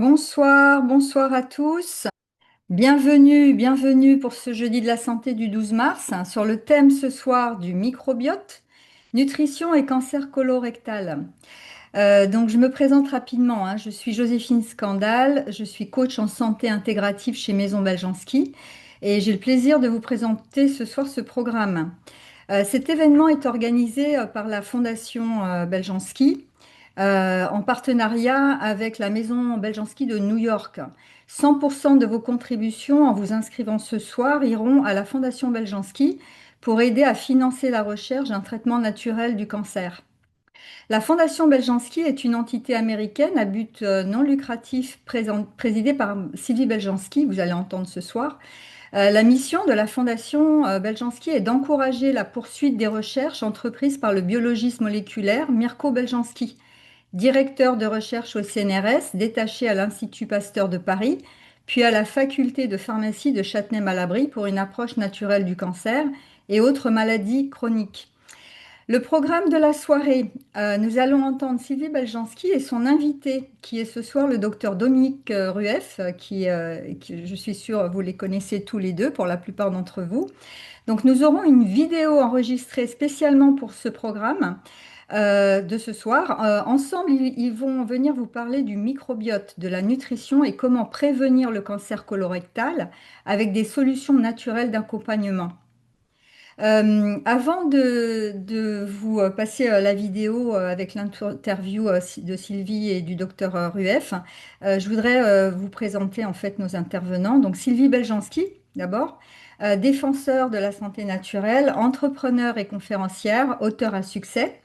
Bonsoir, bonsoir à tous. Bienvenue pour ce jeudi de la santé du 12 mars sur le thème ce soir du microbiote, nutrition et cancer colorectal. Donc je me présente rapidement, hein. Je suis Joséphine Scandal, je suis coach en santé intégrative chez Maison Beljanski et j'ai le plaisir de vous présenter ce soir ce programme. Cet événement est organisé par la Fondation Beljanski en partenariat avec la Maison Beljanski de New York. 100% de vos contributions en vous inscrivant ce soir iront à la Fondation Beljanski pour aider à financer la recherche d'un traitement naturel du cancer. La Fondation Beljanski est une entité américaine à but non lucratif présidée par Sylvie Beljanski, vous allez entendre ce soir. La mission de la Fondation Beljanski est d'encourager la poursuite des recherches entreprises par le biologiste moléculaire Mirko Beljanski, directeur de recherche au CNRS, détaché à l'Institut Pasteur de Paris, puis à la faculté de pharmacie de Châtenay-Malabry pour une approche naturelle du cancer et autres maladies chroniques. Le programme de la soirée, nous allons entendre Sylvie Beljanski et son invité, qui est ce soir le docteur Dominique Rueff, qui, je suis sûre, vous les connaissez tous les deux pour la plupart d'entre vous. Donc nous aurons une vidéo enregistrée spécialement pour ce programme de ce soir. Ensemble, ils vont venir vous parler du microbiote, de la nutrition et comment prévenir le cancer colorectal avec des solutions naturelles d'accompagnement. Avant de vous passer la vidéo avec l'interview de Sylvie et du docteur Rueff, je voudrais vous présenter en fait nos intervenants. Donc Sylvie Beljanski, d'abord, défenseur de la santé naturelle, entrepreneur et conférencière, auteur à succès.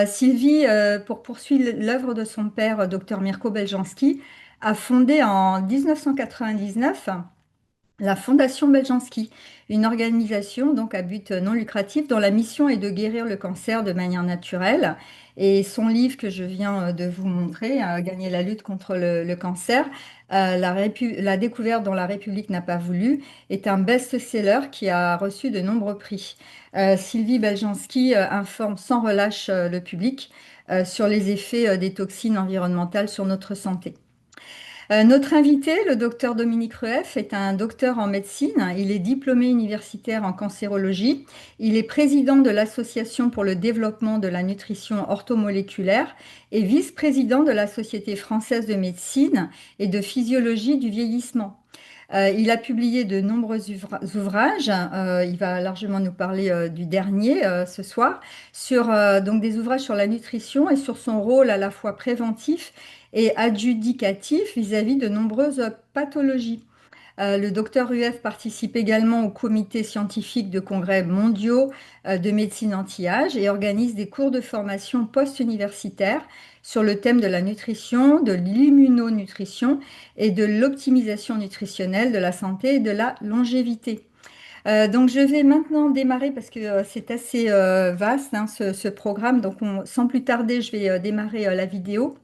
Sylvie, pour poursuivre l'œuvre de son père, docteur Mirko Beljanski, a fondé en 1999 la Fondation Beljanski, une organisation donc à but non lucratif dont la mission est de guérir le cancer de manière naturelle. Et son livre que je viens de vous montrer, Gagner la lutte contre le cancer, la découverte dont la République n'a pas voulu, est un best-seller qui a reçu de nombreux prix. Sylvie Beljanski informe sans relâche le public sur les effets des toxines environnementales sur notre santé. Notre invité, le docteur Dominique Rueff, est un docteur en médecine. Il est diplômé universitaire en cancérologie. Il est président de l'Association pour le développement de la nutrition orthomoléculaire et vice-président de la Société française de médecine et de physiologie du vieillissement. Il a publié de nombreux ouvrages. Il va largement nous parler du dernier ce soir, sur donc des ouvrages sur la nutrition et sur son rôle à la fois préventif et adjudicatif vis-à-vis de nombreuses pathologies. Le docteur Rueff participe également au comité scientifique de congrès mondiaux de médecine anti-âge et organise des cours de formation post-universitaire sur le thème de la nutrition, de l'immunonutrition et de l'optimisation nutritionnelle de la santé et de la longévité. Donc je vais maintenant démarrer parce que c'est assez vaste hein, ce programme. Donc sans plus tarder, je vais démarrer la vidéo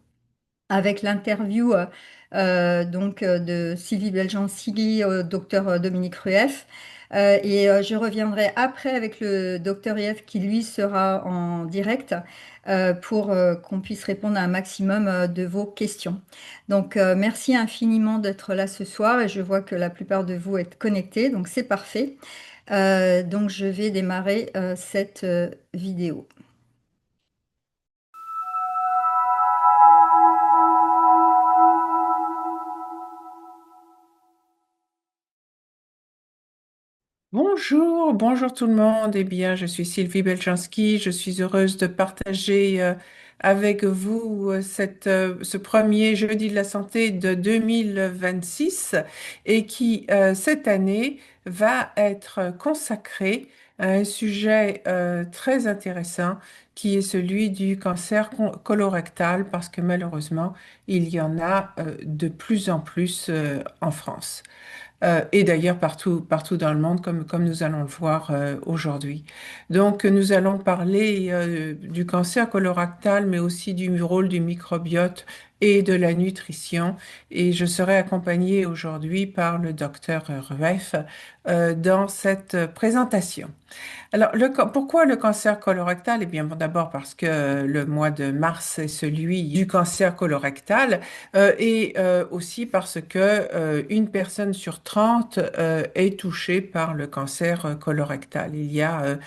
avec l'interview de Sylvie Beljanski au docteur Dominique Rueff. Je reviendrai après avec le docteur Rueff qui lui sera en direct pour qu'on puisse répondre à un maximum de vos questions. Donc merci infiniment d'être là ce soir et je vois que la plupart de vous êtes connectés, donc c'est parfait. Donc je vais démarrer cette vidéo. Bonjour tout le monde. Eh bien, je suis Sylvie Belchanski. Je suis heureuse de partager avec vous ce premier jeudi de la santé de 2026 et qui, cette année, va être consacré à un sujet très intéressant qui est celui du cancer colorectal parce que malheureusement, il y en a de plus en plus en France et d'ailleurs partout dans le monde, comme nous allons le voir aujourd'hui. Donc, nous allons parler du cancer colorectal, mais aussi du rôle du microbiote et de la nutrition. Et je serai accompagnée aujourd'hui par le docteur Rueff dans cette présentation. Alors, pourquoi le cancer colorectal? Eh bien, bon, d'abord parce que le mois de mars est celui du cancer colorectal et aussi parce que une personne sur 30 est touchée par le cancer colorectal. Il y a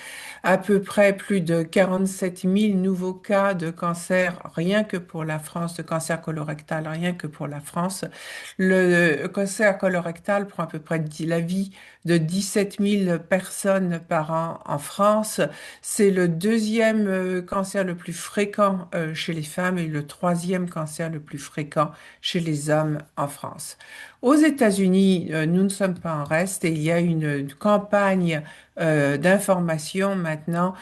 à peu près plus de 47 000 nouveaux cas de cancer rien que pour la France, de cancer colorectal rien que pour la France. Le cancer colorectal prend à peu près la vie de 17 000 personnes par an en France. C'est le deuxième cancer le plus fréquent chez les femmes et le troisième cancer le plus fréquent chez les hommes en France. Aux États-Unis, nous ne sommes pas en reste et il y a une campagne d'information maintenant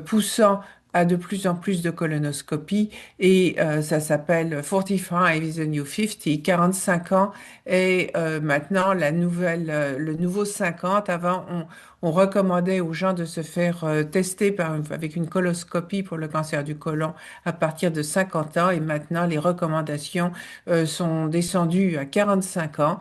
poussant à de plus en plus de colonoscopies et ça s'appelle 45 is the new 50, 45 ans et maintenant le nouveau 50. Avant, on recommandait aux gens de se faire tester avec une coloscopie pour le cancer du côlon à partir de 50 ans et maintenant les recommandations sont descendues à 45 ans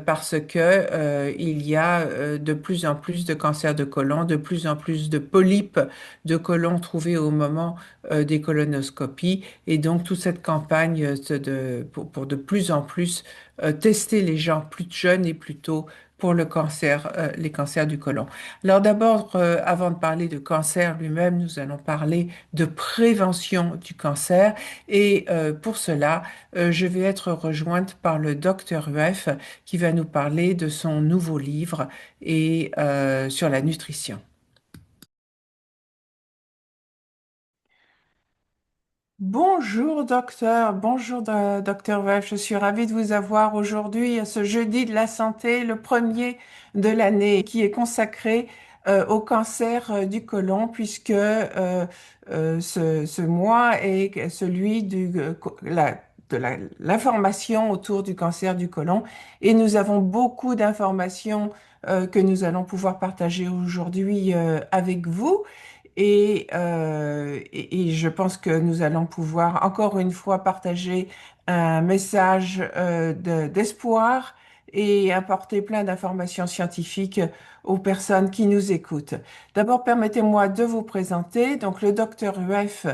parce que il y a de plus en plus de cancers de côlon, de plus en plus de polypes de côlon trouvés au moment des colonoscopies et donc toute cette campagne pour de plus en plus tester les gens plus jeunes et plus tôt pour les cancers du côlon. Alors d'abord, avant de parler de cancer lui-même, nous allons parler de prévention du cancer et pour cela, je vais être rejointe par le docteur Rueff qui va nous parler de son nouveau livre et sur la nutrition. Bonjour docteur, bonjour docteur Rueff, je suis ravie de vous avoir aujourd'hui ce jeudi de la santé, le premier de l'année, qui est consacré au cancer du côlon, puisque ce mois est celui de l'information autour du cancer du côlon. Et nous avons beaucoup d'informations que nous allons pouvoir partager aujourd'hui avec vous. Et je pense que nous allons pouvoir encore une fois partager un message d'espoir et apporter plein d'informations scientifiques aux personnes qui nous écoutent. D'abord, permettez-moi de vous présenter. Donc, le docteur Rueff,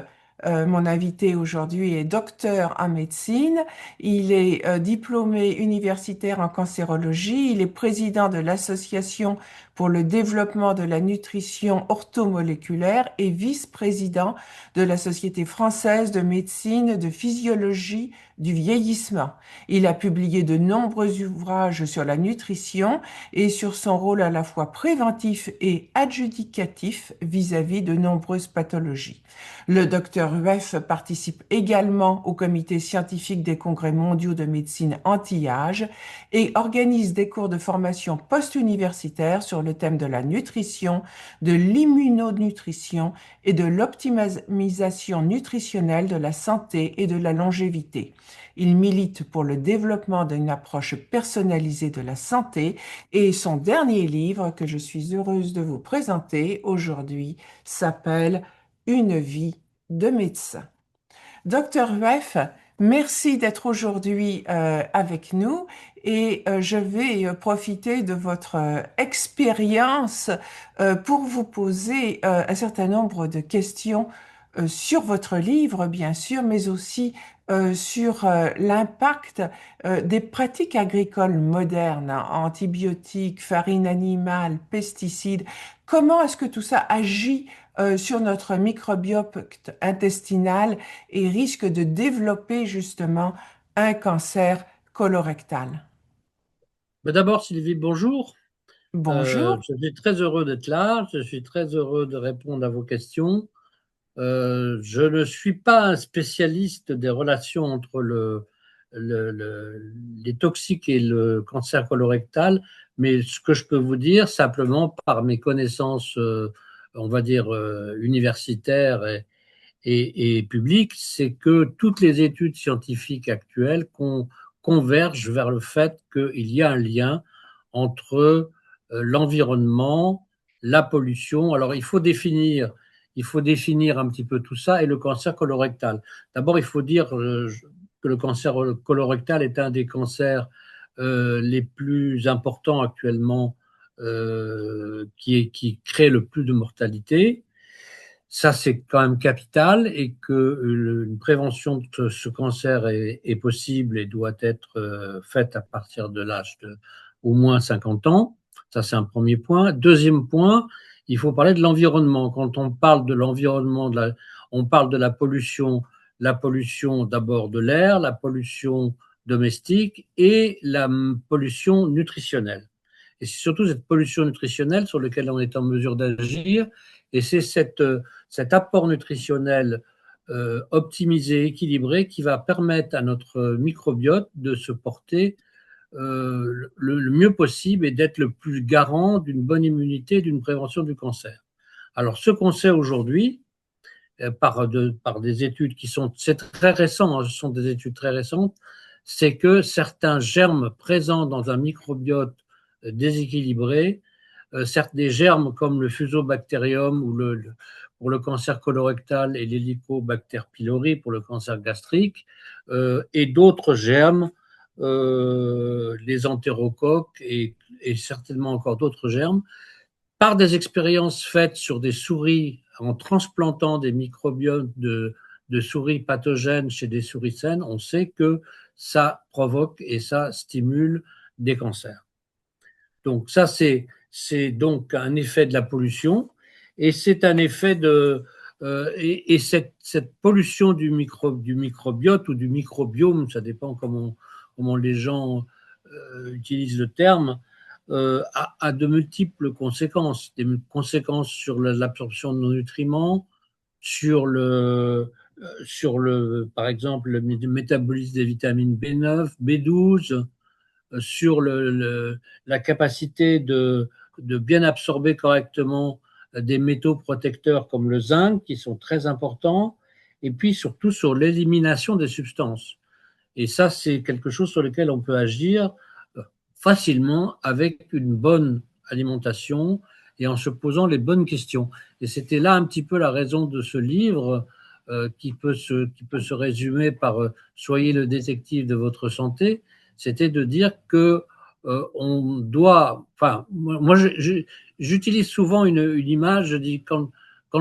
mon invité aujourd'hui, est docteur en médecine. Il est diplômé universitaire en cancérologie. Il est président de l'Association pour le développement de la nutrition orthomoléculaire et vice-président de la Société française de médecine de physiologie du vieillissement. Il a publié de nombreux ouvrages sur la nutrition et sur son rôle à la fois préventif et adjudicatif vis-à-vis de nombreuses pathologies. Le docteur Rueff participe également au comité scientifique des congrès mondiaux de médecine anti-âge et organise des cours de formation post-universitaire sur le thème de la nutrition, de l'immunonutrition et de l'optimisation nutritionnelle de la santé et de la longévité. Il milite pour le développement d'une approche personnalisée de la santé et son dernier livre que je suis heureuse de vous présenter aujourd'hui s'appelle Une vie de médecin. Docteur Rueff, merci d'être aujourd'hui avec nous et je vais profiter de votre expérience pour vous poser un certain nombre de questions sur votre livre, bien sûr, mais aussi sur l'impact des pratiques agricoles modernes, hein, antibiotiques, farine animale, pesticides. Comment est-ce que tout ça agit sur notre microbiote intestinal et risque de développer justement un cancer colorectal? Mais d'abord, Sylvie, bonjour. Bonjour. Je suis très heureux d'être là. Je suis très heureux de répondre à vos questions. Je ne suis pas un spécialiste des relations entre les toxiques et le cancer colorectal, mais ce que je peux vous dire simplement par mes connaissances, on va dire, universitaires et publiques, c'est que toutes les études scientifiques actuelles convergent vers le fait qu'il y a un lien entre l'environnement, la pollution. Alors, il faut définir un petit peu tout ça et le cancer colorectal. D'abord, il faut dire que le cancer colorectal est un des cancers les plus importants actuellement qui crée le plus de mortalité. Ça, c'est quand même capital et que une prévention de ce cancer est possible et doit être faite à partir de l'âge de au moins 50 ans. Ça, c'est un premier point. Deuxième point, il faut parler de l'environnement. Quand on parle de l'environnement, on parle de la pollution d'abord de l'air, la pollution domestique et la pollution nutritionnelle. Et c'est surtout cette pollution nutritionnelle sur laquelle on est en mesure d'agir. Et c'est cet apport nutritionnel optimisé, équilibré, qui va permettre à notre microbiote de se porter le mieux possible et d'être le plus garant d'une bonne immunité et d'une prévention du cancer. Alors, ce qu'on sait aujourd'hui, par des études c'est très récent, hein, ce sont des études très récentes, c'est que certains germes présents dans un microbiote déséquilibré, certes des germes comme le Fusobacterium ou pour le cancer colorectal et l'Helicobacter pylori pour le cancer gastrique, et d'autres germes, les entérocoques et certainement encore d'autres germes, par des expériences faites sur des souris en transplantant des microbiotes de souris pathogènes chez des souris saines, on sait que ça provoque et ça stimule des cancers. Donc ça, c'est donc un effet de la pollution et c'est un effet et cette pollution du microbiote ou du microbiome, ça dépend comment les gens utilisent le terme, a de multiples conséquences. Des conséquences sur l'absorption de nos nutriments, par exemple, le métabolisme des vitamines B9, B12, sur la capacité de bien absorber correctement des métaux protecteurs comme le zinc, qui sont très importants, et puis surtout sur l'élimination des substances. Et ça, c'est quelque chose sur lequel on peut agir facilement avec une bonne alimentation et en se posant les bonnes questions. Et c'était là un petit peu la raison de ce livre qui peut se résumer par Soyez le détective de votre santé. C'était de dire que on doit. Enfin, moi, j'utilise souvent une image. Je dis quand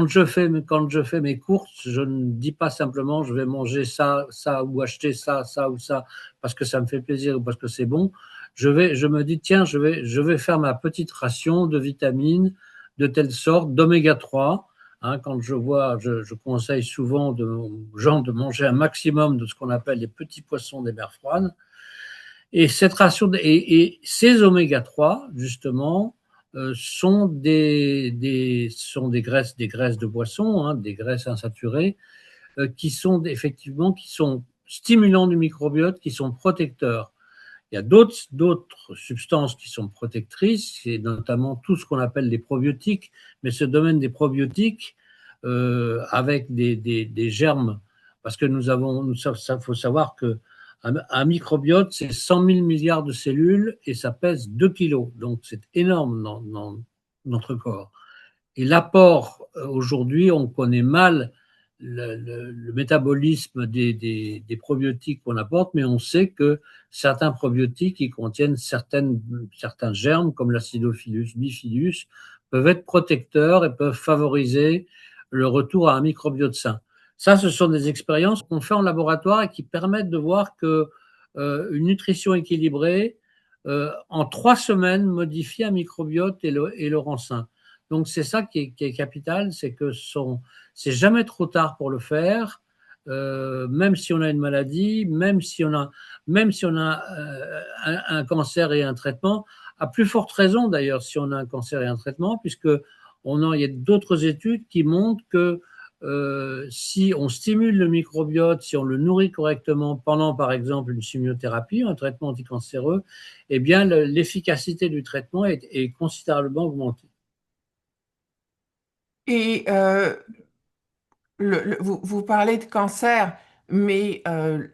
je fais mes courses, je ne dis pas simplement je vais manger ça, ça ou acheter ça, ça ou ça parce que ça me fait plaisir ou parce que c'est bon. Je me dis tiens, je vais faire ma petite ration de vitamines de telle sorte, d'oméga 3. Hein, quand je conseille souvent aux gens de manger un maximum de ce qu'on appelle les petits poissons des mers froides. Et cette ration et ces oméga 3 justement sont des graisses de poisson, hein, des graisses insaturées qui sont effectivement qui sont stimulants du microbiote, qui sont protecteurs. Il y a d'autres substances qui sont protectrices, c'est notamment tout ce qu'on appelle les probiotiques, mais ce domaine des probiotiques avec des germes, parce que ça faut savoir que un microbiote, c'est 100 000 milliards de cellules et ça pèse 2 kilos. Donc, c'est énorme dans notre corps. Et l'apport, aujourd'hui, on connaît mal le métabolisme des probiotiques qu'on apporte, mais on sait que certains probiotiques qui contiennent certains germes, comme l'acidophilus bifidus, peuvent être protecteurs et peuvent favoriser le retour à un microbiote sain. Ça, ce sont des expériences qu'on fait en laboratoire et qui permettent de voir que une nutrition équilibrée, en 3 semaines, modifie un microbiote et le rend sain. Donc c'est ça qui est capital, c'est que c'est jamais trop tard pour le faire, même si on a une maladie, même si on a un cancer et un traitement, à plus forte raison d'ailleurs si on a un cancer et un traitement, puisque il y a d'autres études qui montrent que si on stimule le microbiote, si on le nourrit correctement pendant, par exemple, une chimiothérapie, un traitement anticancéreux, eh bien, l'efficacité du traitement est considérablement augmentée. Et vous parlez de cancer, mais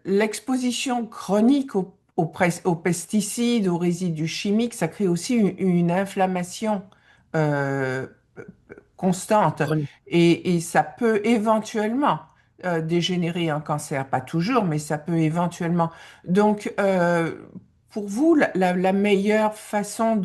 l'exposition chronique aux pesticides, aux résidus chimiques, ça crée aussi une inflammation euh, constante et ça peut éventuellement dégénérer en cancer. Pas toujours, mais ça peut éventuellement. Donc, pour vous, la meilleure façon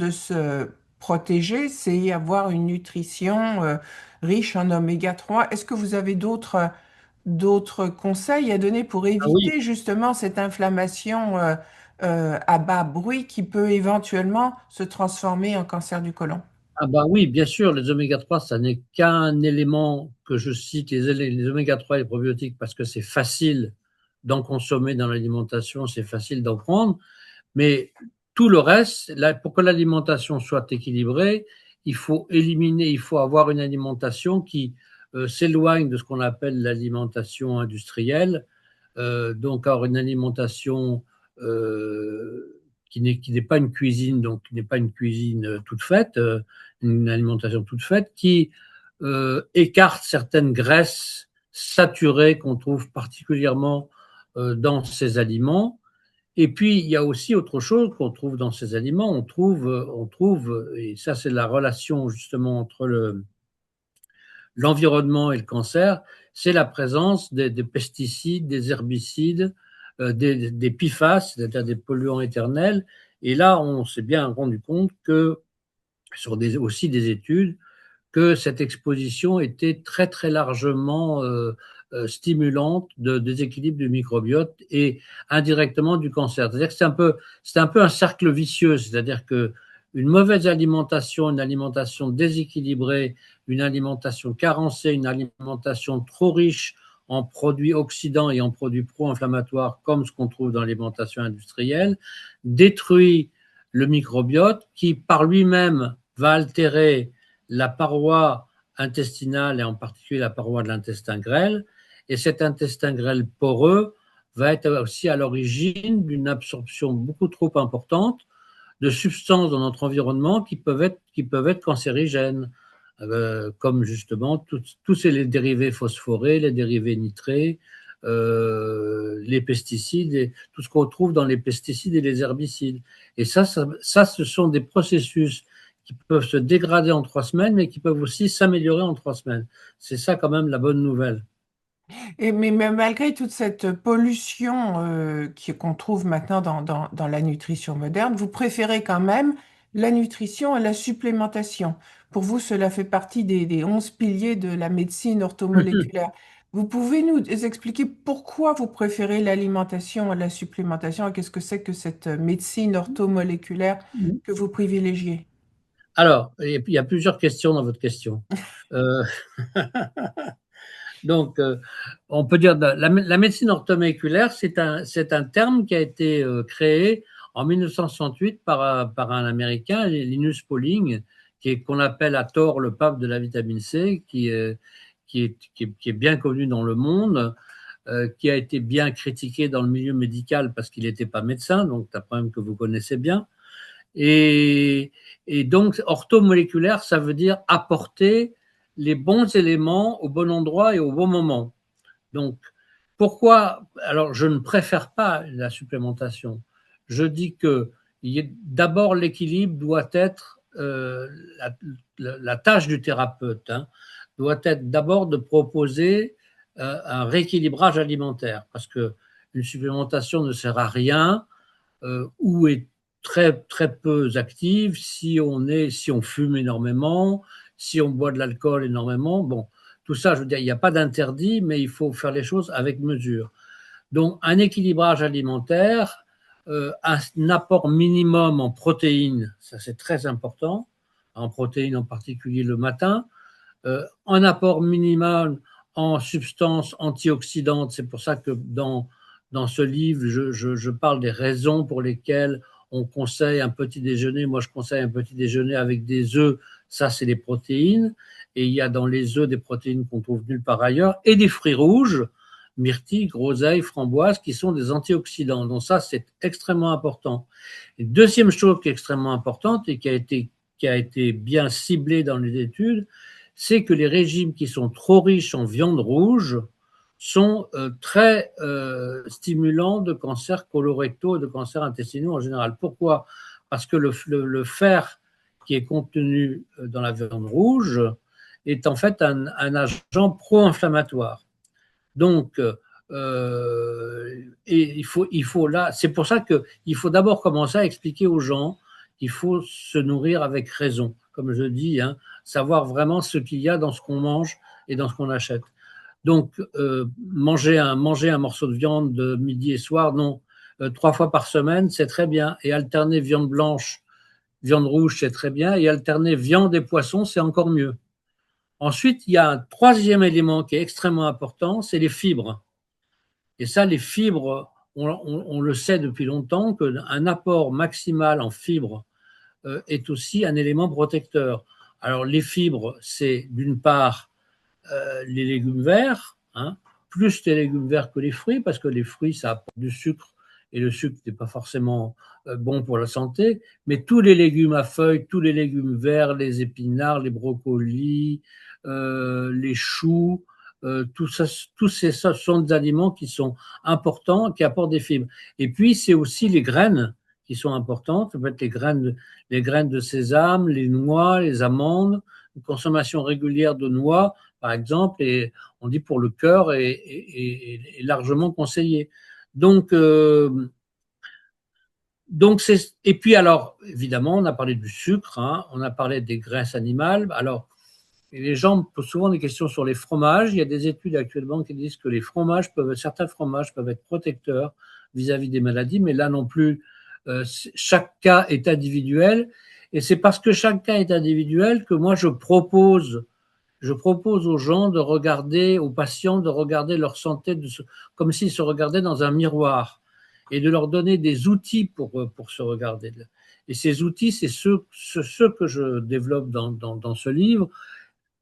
protéger, c'est avoir une nutrition riche en oméga 3. Est-ce que vous avez d'autres conseils à donner pour Ah oui, éviter justement cette inflammation à bas bruit qui peut éventuellement se transformer en cancer du côlon? ah bah oui, bien sûr, les oméga 3, ça n'est qu'un élément que je cite, les oméga 3 et les probiotiques, parce que c'est facile d'en consommer dans l'alimentation, c'est facile d'en prendre. Mais tout le reste, pour que l'alimentation soit équilibrée, il faut éliminer, il faut avoir une alimentation qui s'éloigne de ce qu'on appelle l'alimentation industrielle. Donc, avoir une alimentation qui n'est pas une cuisine, donc qui n'est pas une cuisine toute faite, une alimentation toute faite, qui écarte certaines graisses saturées qu'on trouve particulièrement dans ces aliments. Et puis, il y a aussi autre chose qu'on trouve dans ces aliments. Et ça, c'est la relation justement entre l'environnement et le cancer, c'est la présence des pesticides, des herbicides, des PFAS, c'est-à-dire des polluants éternels. Et là, on s'est bien rendu compte que, aussi des études, que cette exposition était très très largement stimulante de déséquilibre du microbiote et indirectement du cancer. C'est-à-dire que c'est un peu un cercle vicieux, c'est-à-dire que une mauvaise alimentation, une alimentation déséquilibrée, une alimentation carencée, une alimentation trop riche en produits oxydants et en produits pro-inflammatoires, comme ce qu'on trouve dans l'alimentation industrielle, détruit le microbiote qui, par lui-même, va altérer la paroi intestinale et en particulier la paroi de l'intestin grêle. Et cet intestin grêle poreux va être aussi à l'origine d'une absorption beaucoup trop importante de substances dans notre environnement qui peuvent être cancérigènes, comme justement tous ces dérivés phosphorés, les dérivés nitrés, les pesticides, et tout ce qu'on trouve dans les pesticides et les herbicides. Et ça, ce sont des processus qui peuvent se dégrader en 3 semaines, mais qui peuvent aussi s'améliorer en 3 semaines. C'est ça quand même la bonne nouvelle. Mais malgré toute cette pollution qu'on trouve maintenant dans la nutrition moderne, vous préférez quand même la nutrition à la supplémentation. Pour vous, cela fait partie des 11 piliers de la médecine orthomoléculaire. Vous pouvez nous expliquer pourquoi vous préférez l'alimentation à la supplémentation et qu'est-ce que c'est que cette médecine orthomoléculaire que vous privilégiez? Alors, il y a plusieurs questions dans votre question. Euh, Donc, on peut dire la médecine orthomoléculaire, c'est un terme qui a été créé en 1968 par un Américain, Linus Pauling, qu'on appelle à tort le pape de la vitamine C, qui est bien connu dans le monde, qui a été bien critiqué dans le milieu médical parce qu'il n'était pas médecin, donc c'est un problème que vous connaissez bien. Et, et donc, orthomoléculaire, ça veut dire apporter les bons éléments au bon endroit et au bon moment. Donc, pourquoi? Alors, je ne préfère pas la supplémentation. Je dis que d'abord, l'équilibre doit être la tâche du thérapeute, hein, doit être d'abord de proposer un rééquilibrage alimentaire, parce que une supplémentation ne sert à rien ou est très très peu active si on fume énormément, si on boit de l'alcool énormément. Bon, tout ça, je veux dire, il n'y a pas d'interdit, mais il faut faire les choses avec mesure. Donc, un équilibrage alimentaire, un apport minimum en protéines, ça c'est très important, en protéines en particulier le matin, un apport minimal en substances antioxydantes. C'est pour ça que dans ce livre, je parle des raisons pour lesquelles on conseille un petit déjeuner. Moi, je conseille un petit déjeuner avec des œufs. Ça, c'est des protéines. Et il y a dans les œufs des protéines qu'on trouve nulle part ailleurs. Et des fruits rouges, myrtilles, groseilles, framboises, qui sont des antioxydants. Donc ça, c'est extrêmement important. Et deuxième chose qui est extrêmement importante et qui a été bien ciblée dans les études, c'est que les régimes qui sont trop riches en viande rouge sont très stimulants de cancers colorectaux et de cancers intestinaux en général. Pourquoi? Parce que le fer qui est contenu dans la viande rouge est en fait un agent pro-inflammatoire. Donc, et il faut là, c'est pour ça qu'il faut d'abord commencer à expliquer aux gens il faut se nourrir avec raison, comme je dis, hein, savoir vraiment ce qu'il y a dans ce qu'on mange et dans ce qu'on achète. Donc, manger un morceau de viande de midi et soir, non. 3 fois par semaine, c'est très bien. Et alterner viande blanche, viande rouge, c'est très bien. Et alterner viande et poisson, c'est encore mieux. Ensuite, il y a un troisième élément qui est extrêmement important, c'est les fibres. Et ça, les fibres, on le sait depuis longtemps qu'un apport maximal en fibres est aussi un élément protecteur. Alors, les fibres, c'est d'une part les légumes verts, hein, plus les légumes verts que les fruits, parce que les fruits, ça apporte du sucre, et le sucre n'est pas forcément bon pour la santé, mais tous les légumes à feuilles, tous les légumes verts, les épinards, les brocolis, les choux, tout ça, tous ces ça sont des aliments qui sont importants, qui apportent des fibres. Et puis, c'est aussi les graines qui sont importantes. Ça peut être les graines de sésame, les noix, les amandes, une consommation régulière de noix, par exemple, et on dit pour le cœur est largement conseillé. Donc, et puis alors, évidemment, on a parlé du sucre, hein, on a parlé des graisses animales. Alors, les gens posent souvent des questions sur les fromages. Il y a des études actuellement qui disent que certains fromages peuvent être protecteurs vis-à-vis des maladies, mais là non plus, chaque cas est individuel. Et c'est parce que chaque cas est individuel que moi je propose aux gens de regarder, aux patients de regarder leur santé comme s'ils se regardaient dans un miroir et de leur donner des outils pour se regarder. Et ces outils, c'est ceux que je développe dans ce livre.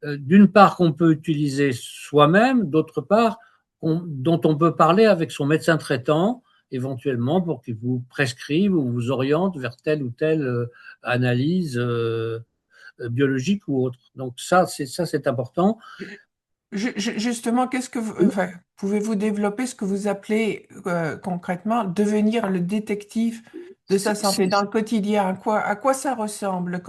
D'une part, qu'on peut utiliser soi-même, d'autre part, dont on peut parler avec son médecin traitant, éventuellement, pour qu'il vous prescrive ou vous oriente vers telle ou telle analyse biologique ou autre. Donc c'est important. Justement, enfin, pouvez-vous développer ce que vous appelez concrètement devenir le détective de sa santé dans le quotidien? À quoi ça ressemble?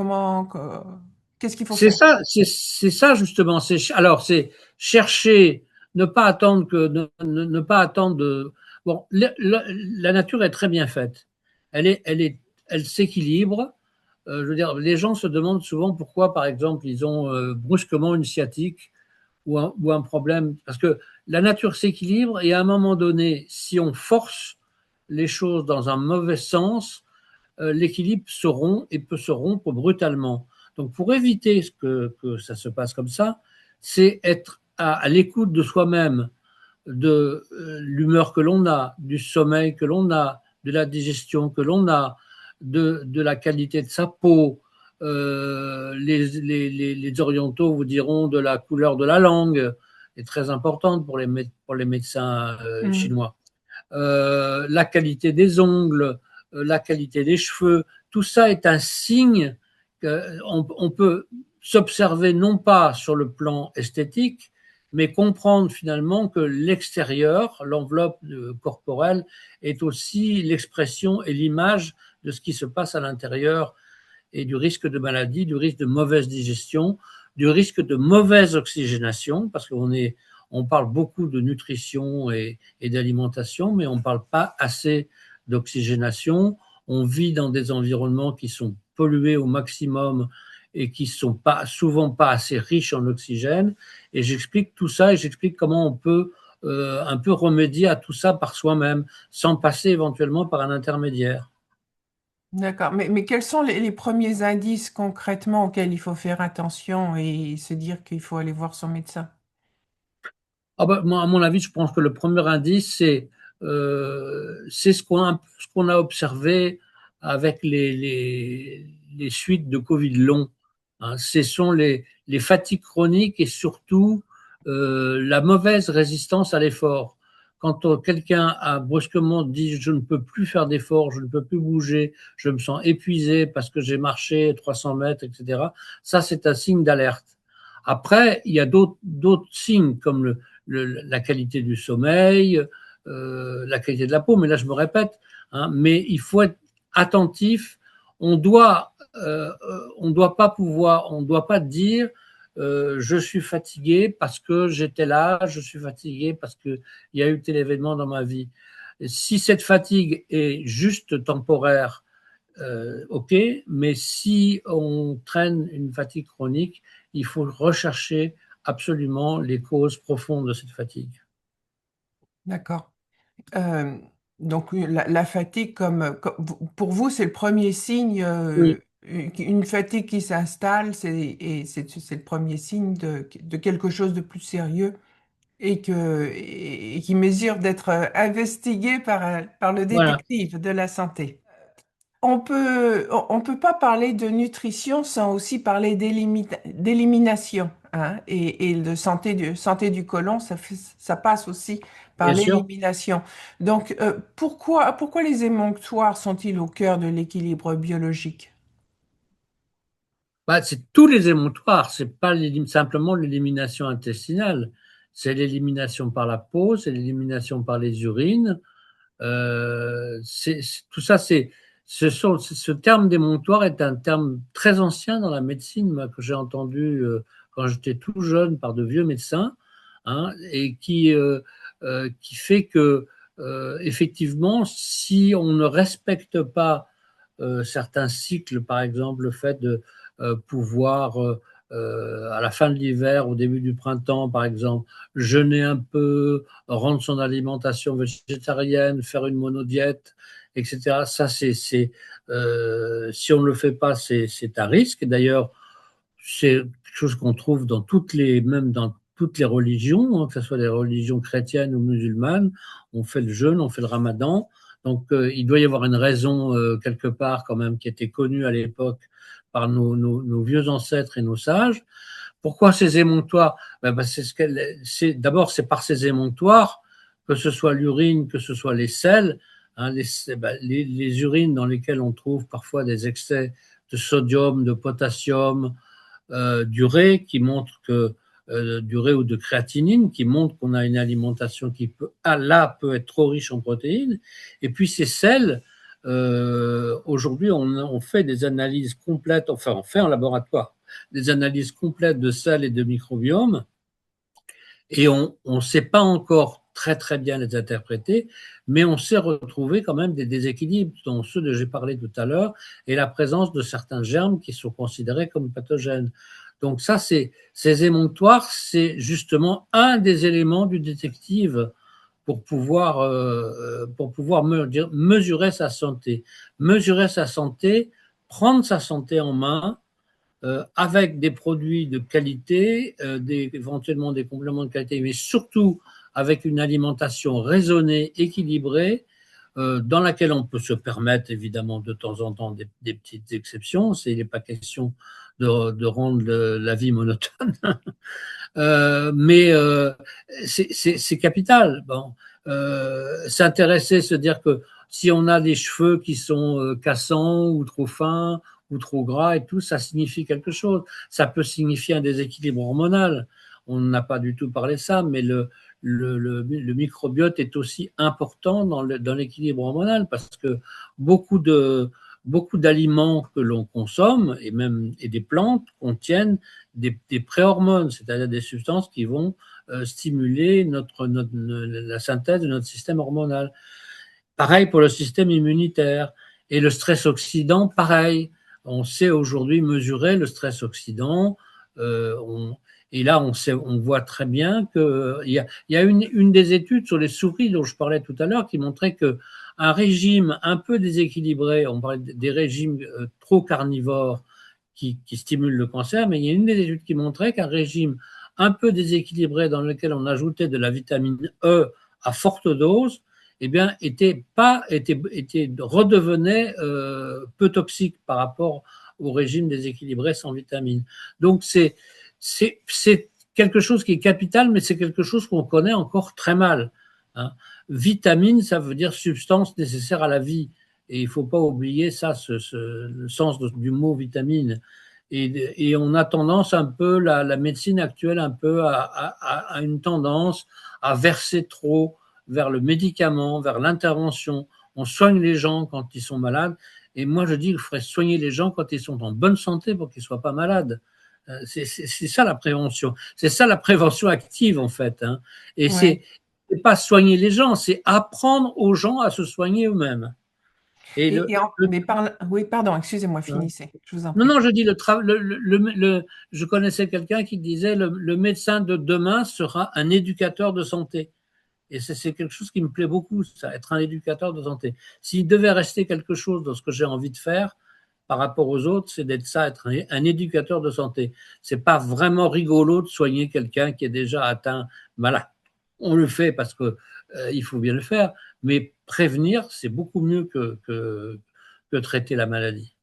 Qu'est-ce qu'il faut C'est faire? ça, c'est ça justement. Alors c'est chercher, ne pas attendre ne pas attendre de. Bon, la nature est très bien faite. Elle s'équilibre. Je veux dire, les gens se demandent souvent pourquoi, par exemple, ils ont brusquement une sciatique ou un problème, parce que la nature s'équilibre et à un moment donné, si on force les choses dans un mauvais sens, l'équilibre se rompt et peut se rompre brutalement. Donc, pour éviter que ça se passe comme ça, c'est être à l'écoute de soi-même, de l'humeur que l'on a, du sommeil que l'on a, de la digestion que l'on a, de la qualité de sa peau. Les orientaux vous diront de la couleur de la langue, est très importante pour les médecins Hmm. chinois. La qualité des ongles, la qualité des cheveux, tout ça est un signe qu'on peut s'observer non pas sur le plan esthétique, mais comprendre finalement que l'extérieur, l'enveloppe corporelle, est aussi l'expression et l'image de ce qui se passe à l'intérieur et du risque de maladie, du risque de mauvaise digestion, du risque de mauvaise oxygénation, parce on parle beaucoup de nutrition et d'alimentation, mais on ne parle pas assez d'oxygénation. On vit dans des environnements qui sont pollués au maximum et qui sont souvent pas assez riches en oxygène. Et j'explique tout ça et j'explique comment on peut un peu remédier à tout ça par soi-même, sans passer éventuellement par un intermédiaire. D'accord. Mais quels sont les premiers indices concrètement auxquels il faut faire attention et se dire qu'il faut aller voir son médecin? Ah bah, moi, à mon avis, je pense que le premier indice, c'est ce qu'on a observé avec les suites de Covid long. Hein. Ce sont les fatigues chroniques et surtout la mauvaise résistance à l'effort. Quand quelqu'un a brusquement dit je ne peux plus faire d'efforts, je ne peux plus bouger, je me sens épuisé parce que j'ai marché 300 mètres, etc. Ça, c'est un signe d'alerte. Après, il y a d'autres signes comme la qualité du sommeil, la qualité de la peau, mais là je me répète, hein, mais il faut être attentif. On doit pas dire je suis fatigué parce que j'étais là, je suis fatigué parce qu'il y a eu tel événement dans ma vie. Si cette fatigue est juste temporaire ok, mais si on traîne une fatigue chronique, il faut rechercher absolument les causes profondes de cette fatigue. D'accord. Euh, donc la fatigue, pour vous, c'est le premier signe, Oui, une fatigue qui s'installe, c'est le premier signe de quelque chose de plus sérieux et qui mesure d'être investigué par le voilà. détective de la santé. On peut pas parler de nutrition sans aussi parler d'élimination, hein, et de santé du côlon, ça passe aussi par Bien sûr. l'élimination. Donc, pourquoi les émonctoires sont-ils au cœur de l'équilibre biologique? Bah, c'est tous les émonctoires, c'est pas simplement l'élimination intestinale, c'est l'élimination par la peau, c'est l'élimination par les urines. Tout ça, ce terme d'émonctoire est un terme très ancien dans la médecine, moi, que j'ai entendu quand j'étais tout jeune par de vieux médecins, hein, et qui fait que effectivement, si on ne respecte pas certains cycles, par exemple le fait de pouvoir à la fin de l'hiver, au début du printemps, par exemple, jeûner un peu, rendre son alimentation végétarienne, faire une monodiète, etc. Ça, si on ne le fait pas, c'est un risque. D'ailleurs, c'est quelque chose qu'on trouve dans même dans toutes les religions, hein, que ce soit des religions chrétiennes ou musulmanes. On fait le jeûne, on fait le ramadan. Donc, il doit y avoir une raison quelque part quand même qui était connue à l'époque par nos vieux ancêtres et nos sages. Pourquoi ces émonctoires? D'abord, c'est par ces émonctoires, que ce soit l'urine, que ce soit les selles, hein, les urines dans lesquelles on trouve parfois des excès de sodium, de potassium, d'urée qui montre que d'urée ou de créatinine qui montre qu'on a une alimentation qui peut être trop riche en protéines. Et puis ces selles, aujourd'hui, on fait des analyses complètes, enfin on fait en laboratoire des analyses complètes de sels et de microbiome, et on ne sait pas encore très très bien les interpréter, mais on sait retrouver quand même des déséquilibres, dont ceux dont j'ai parlé tout à l'heure, et la présence de certains germes qui sont considérés comme pathogènes. Donc ça, ces émonctoires, c'est justement un des éléments du détective pour pouvoir mesurer sa santé. Mesurer sa santé, prendre sa santé en main, avec des produits de qualité, éventuellement des compléments de qualité, mais surtout avec une alimentation raisonnée, équilibrée, dans laquelle on peut se permettre évidemment de temps en temps des petites exceptions. Il n'est pas question de rendre la vie monotone, mais c'est capital. Bon, s'intéresser, se dire que si on a des cheveux qui sont cassants ou trop fins ou trop gras et tout, ça signifie quelque chose. Ça peut signifier un déséquilibre hormonal. On n'a pas du tout parlé de ça, mais le microbiote est aussi important dans l'équilibre hormonal parce que beaucoup de beaucoup d'aliments que l'on consomme et des plantes contiennent des préhormones, c'est-à-dire des substances qui vont stimuler la synthèse de notre système hormonal. Pareil pour le système immunitaire. Et le stress oxydant, pareil. On sait aujourd'hui mesurer le stress oxydant. Et là, on voit très bien qu'il y a une des études sur les souris dont je parlais tout à l'heure qui montrait qu'un régime un peu déséquilibré, on parlait des régimes trop carnivores qui stimulent le cancer, mais il y a une des études qui montrait qu'un régime un peu déséquilibré dans lequel on ajoutait de la vitamine E à forte dose, eh bien, redevenait peu toxique par rapport au régime déséquilibré sans vitamine. Donc, c'est quelque chose qui est capital, mais c'est quelque chose qu'on connaît encore très mal, hein. Vitamine, ça veut dire substance nécessaire à la vie. Et il ne faut pas oublier ça, le sens du mot vitamine. Et on a tendance un peu, la médecine actuelle, un peu à une tendance à verser trop vers le médicament, vers l'intervention. On soigne les gens quand ils sont malades. Et moi, je dis qu'il faudrait soigner les gens quand ils sont en bonne santé pour qu'ils ne soient pas malades. C'est ça la prévention. C'est ça la prévention active, en fait, hein. Et Ouais. c'est pas soigner les gens, c'est apprendre aux gens à se soigner eux-mêmes. Et le, Mais oui, pardon, excusez-moi, finissez, je vous en non, prie. non, je dis je connaissais quelqu'un qui disait le médecin de demain sera un éducateur de santé. Et c'est quelque chose qui me plaît beaucoup, ça, être un éducateur de santé. S'il devait rester quelque chose dans ce que j'ai envie de faire par rapport aux autres, c'est d'être ça, être un éducateur de santé. C'est pas vraiment rigolo de soigner quelqu'un qui est déjà atteint. Voilà, on le fait parce que il faut bien le faire, mais prévenir, c'est beaucoup mieux que traiter la maladie.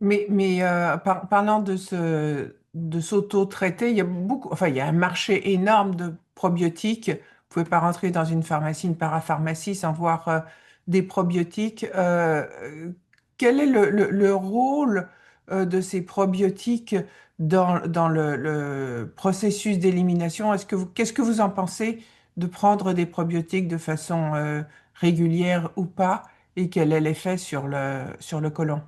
Parlant de s'auto-traiter, il y a beaucoup, enfin, il y a un marché énorme de probiotiques. Vous pouvez pas rentrer dans une pharmacie, une parapharmacie sans voir des probiotiques. Quel est le rôle de ces probiotiques dans le processus d'élimination? Qu'est-ce que vous en pensez de prendre des probiotiques de façon régulière ou pas? Et quel est l'effet sur le côlon?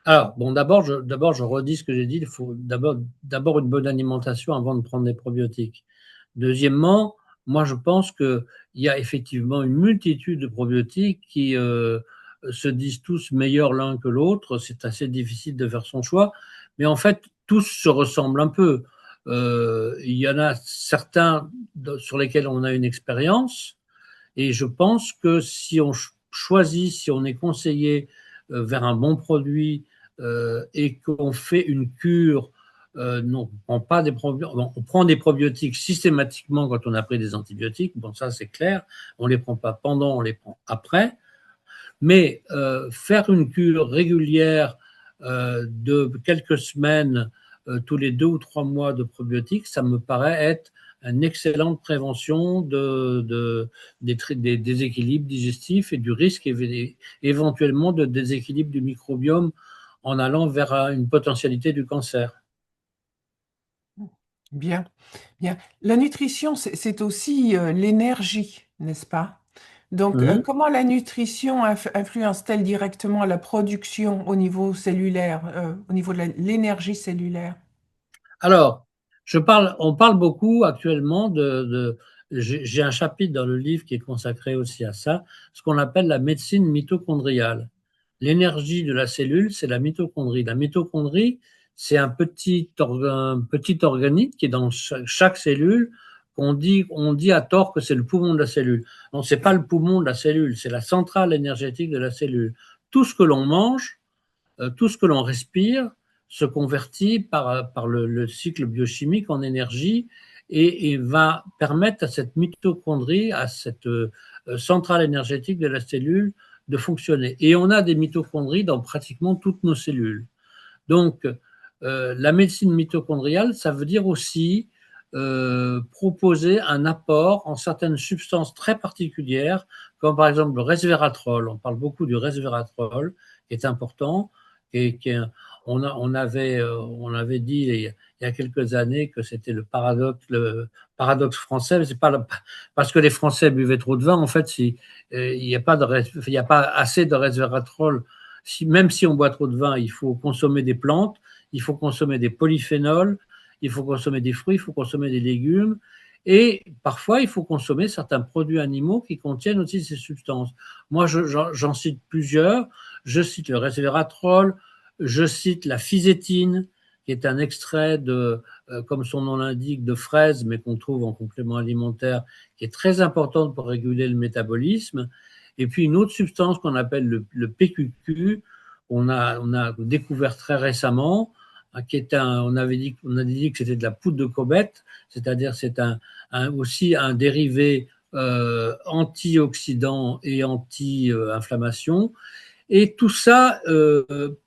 Alors, bon, d'abord, je redis ce que j'ai dit. Il faut d'abord une bonne alimentation avant de prendre des probiotiques. Deuxièmement, moi, je pense qu'il y a effectivement une multitude de probiotiques qui se disent tous meilleurs l'un que l'autre. C'est assez difficile de faire son choix. Mais en fait, tous se ressemblent un peu. Il y en a certains sur lesquels on a une expérience. Et je pense que si on choisit, si on est conseillé vers un bon produit et qu'on fait une cure, non, on prend des probiotiques systématiquement quand on a pris des antibiotiques. Bon, ça c'est clair. On les prend pas pendant, on les prend après. Mais faire une cure régulière de quelques semaines, tous les 2 ou 3 mois de probiotiques, ça me paraît être une excellente prévention des déséquilibres digestifs et du risque éventuellement de déséquilibre du microbiome en allant vers une potentialité du cancer. Bien, bien. La nutrition, c'est aussi l'énergie, n'est-ce pas? Donc, Mhm. comment la nutrition influence-t-elle directement la production au niveau cellulaire, au niveau de l'énergie cellulaire? Alors, on parle beaucoup actuellement j'ai un chapitre dans le livre qui est consacré aussi à ça, ce qu'on appelle la médecine mitochondriale. L'énergie de la cellule, c'est la mitochondrie. La mitochondrie, c'est un petit organite qui est dans chaque cellule, on dit à tort que c'est le poumon de la cellule. Non, c'est pas le poumon de la cellule, c'est la centrale énergétique de la cellule. Tout ce que l'on mange, tout ce que l'on respire se convertit par le cycle biochimique en énergie et va permettre à cette mitochondrie, à cette centrale énergétique de la cellule de fonctionner. Et on a des mitochondries dans pratiquement toutes nos cellules. Donc, la médecine mitochondriale, ça veut dire aussi proposer un apport en certaines substances très particulières, comme par exemple le resveratrol. On parle beaucoup du resveratrol, qui est important, et on avait dit il y a quelques années que c'était le paradoxe français, mais c'est pas parce que les Français buvaient trop de vin. En fait, si, il n'y a pas assez de resveratrol. Même si on boit trop de vin, il faut consommer des plantes, il faut consommer des polyphénols, il faut consommer des fruits, il faut consommer des légumes. Et parfois, il faut consommer certains produits animaux qui contiennent aussi ces substances. Moi, j'en cite plusieurs. Je cite le resveratrol, je cite la fisétine, qui est un extrait comme son nom l'indique, de fraise, mais qu'on trouve en complément alimentaire, qui est très importante pour réguler le métabolisme. Et puis une autre substance qu'on appelle le PQQ, on a découvert très récemment, qui est on a dit que c'était de la poudre de comète, c'est-à-dire c'est aussi un dérivé antioxydant et anti-inflammation. Et tout ça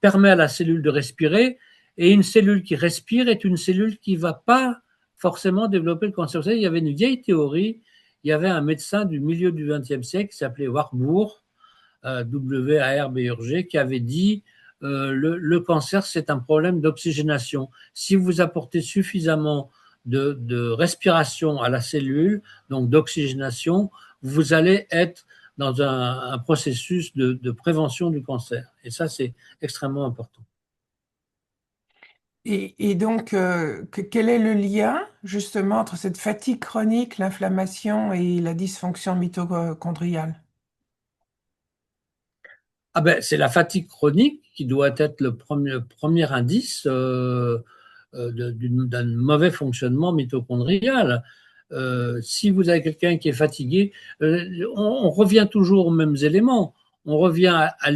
permet à la cellule de respirer. Et une cellule qui respire est une cellule qui ne va pas forcément développer le cancer. Vous savez, il y avait une vieille théorie. Il y avait un médecin du milieu du XXe siècle qui s'appelait Warburg, Warburg, qui avait dit le cancer, c'est un problème d'oxygénation. Si vous apportez suffisamment de respiration à la cellule, donc d'oxygénation, vous allez être dans un processus de prévention du cancer. Et ça, c'est extrêmement important. Et donc, quel est le lien justement entre cette fatigue chronique, l'inflammation et la dysfonction mitochondriale? Ah ben, c'est la fatigue chronique qui doit être le premier indice d'un mauvais fonctionnement mitochondrial. Si vous avez quelqu'un qui est fatigué, on revient toujours aux mêmes éléments. On revient à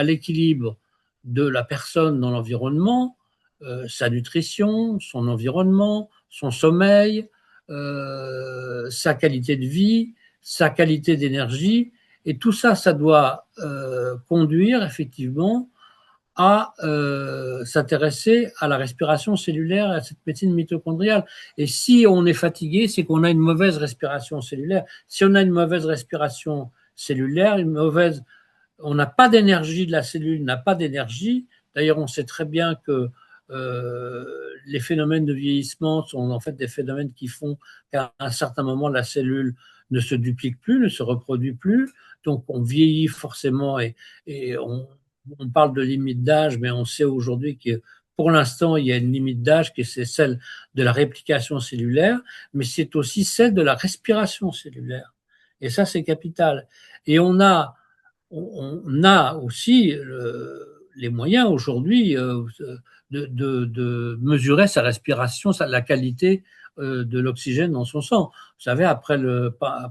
l'équilibre de la personne dans l'environnement, sa nutrition, son environnement, son sommeil, sa qualité de vie, sa qualité d'énergie. Et tout ça, ça doit conduire effectivement à s'intéresser à la respiration cellulaire et à cette médecine mitochondriale. Et si on est fatigué, c'est qu'on a une mauvaise respiration cellulaire. Si on a une mauvaise respiration cellulaire, on n'a pas d'énergie, de la cellule n'a pas d'énergie. D'ailleurs, on sait très bien que les phénomènes de vieillissement sont en fait des phénomènes qui font qu'à un certain moment, la cellule ne se duplique plus, ne se reproduit plus. Donc, on vieillit forcément et on parle de limite d'âge, mais on sait aujourd'hui que pour l'instant, il y a une limite d'âge qui c'est celle de la réplication cellulaire, mais c'est aussi celle de la respiration cellulaire. Et ça, c'est capital. Et on a aussi les moyens aujourd'hui de mesurer sa respiration, la qualité de l'oxygène dans son sang. Vous savez,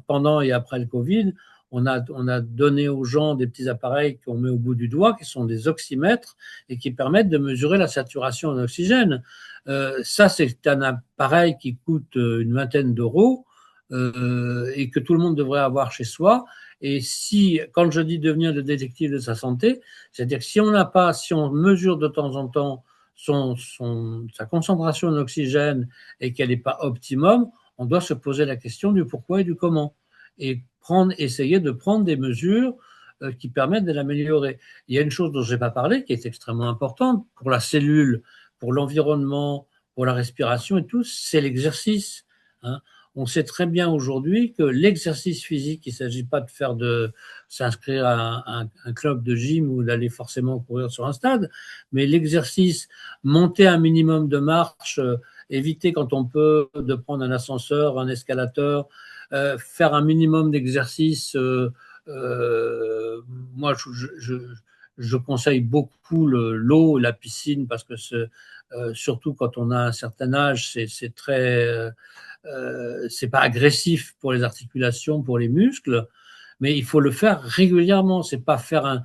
pendant et après le Covid, on a donné aux gens des petits appareils qu'on met au bout du doigt, qui sont des oxymètres et qui permettent de mesurer la saturation en oxygène. Ça, c'est un appareil qui coûte une vingtaine d'euros et que tout le monde devrait avoir chez soi. Et si, quand je dis devenir le détective de sa santé, c'est-à-dire que si on mesure de temps en temps sa concentration en oxygène et qu'elle n'est pas optimum, on doit se poser la question du pourquoi et du comment. Et essayer de prendre des mesures qui permettent de l'améliorer. Il y a une chose dont je n'ai pas parlé qui est extrêmement importante pour la cellule, pour l'environnement, pour la respiration et tout, c'est l'exercice. Hein. On sait très bien aujourd'hui que l'exercice physique, il ne s'agit pas de s'inscrire à un club de gym ou d'aller forcément courir sur un stade, mais l'exercice, monter un minimum de marche, éviter quand on peut de prendre un ascenseur, un escalateur, faire un minimum d'exercice. Moi, je conseille beaucoup l'eau, la piscine, parce que surtout quand on a un certain âge, c'est très c'est pas agressif pour les articulations, pour les muscles, mais il faut le faire régulièrement. C'est pas faire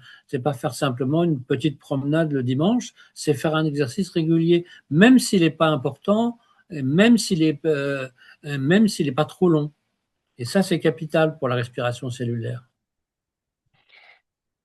simplement une petite promenade le dimanche. C'est faire un exercice régulier, même s'il n'est pas important, même s'il est pas trop long. Et ça, c'est capital pour la respiration cellulaire.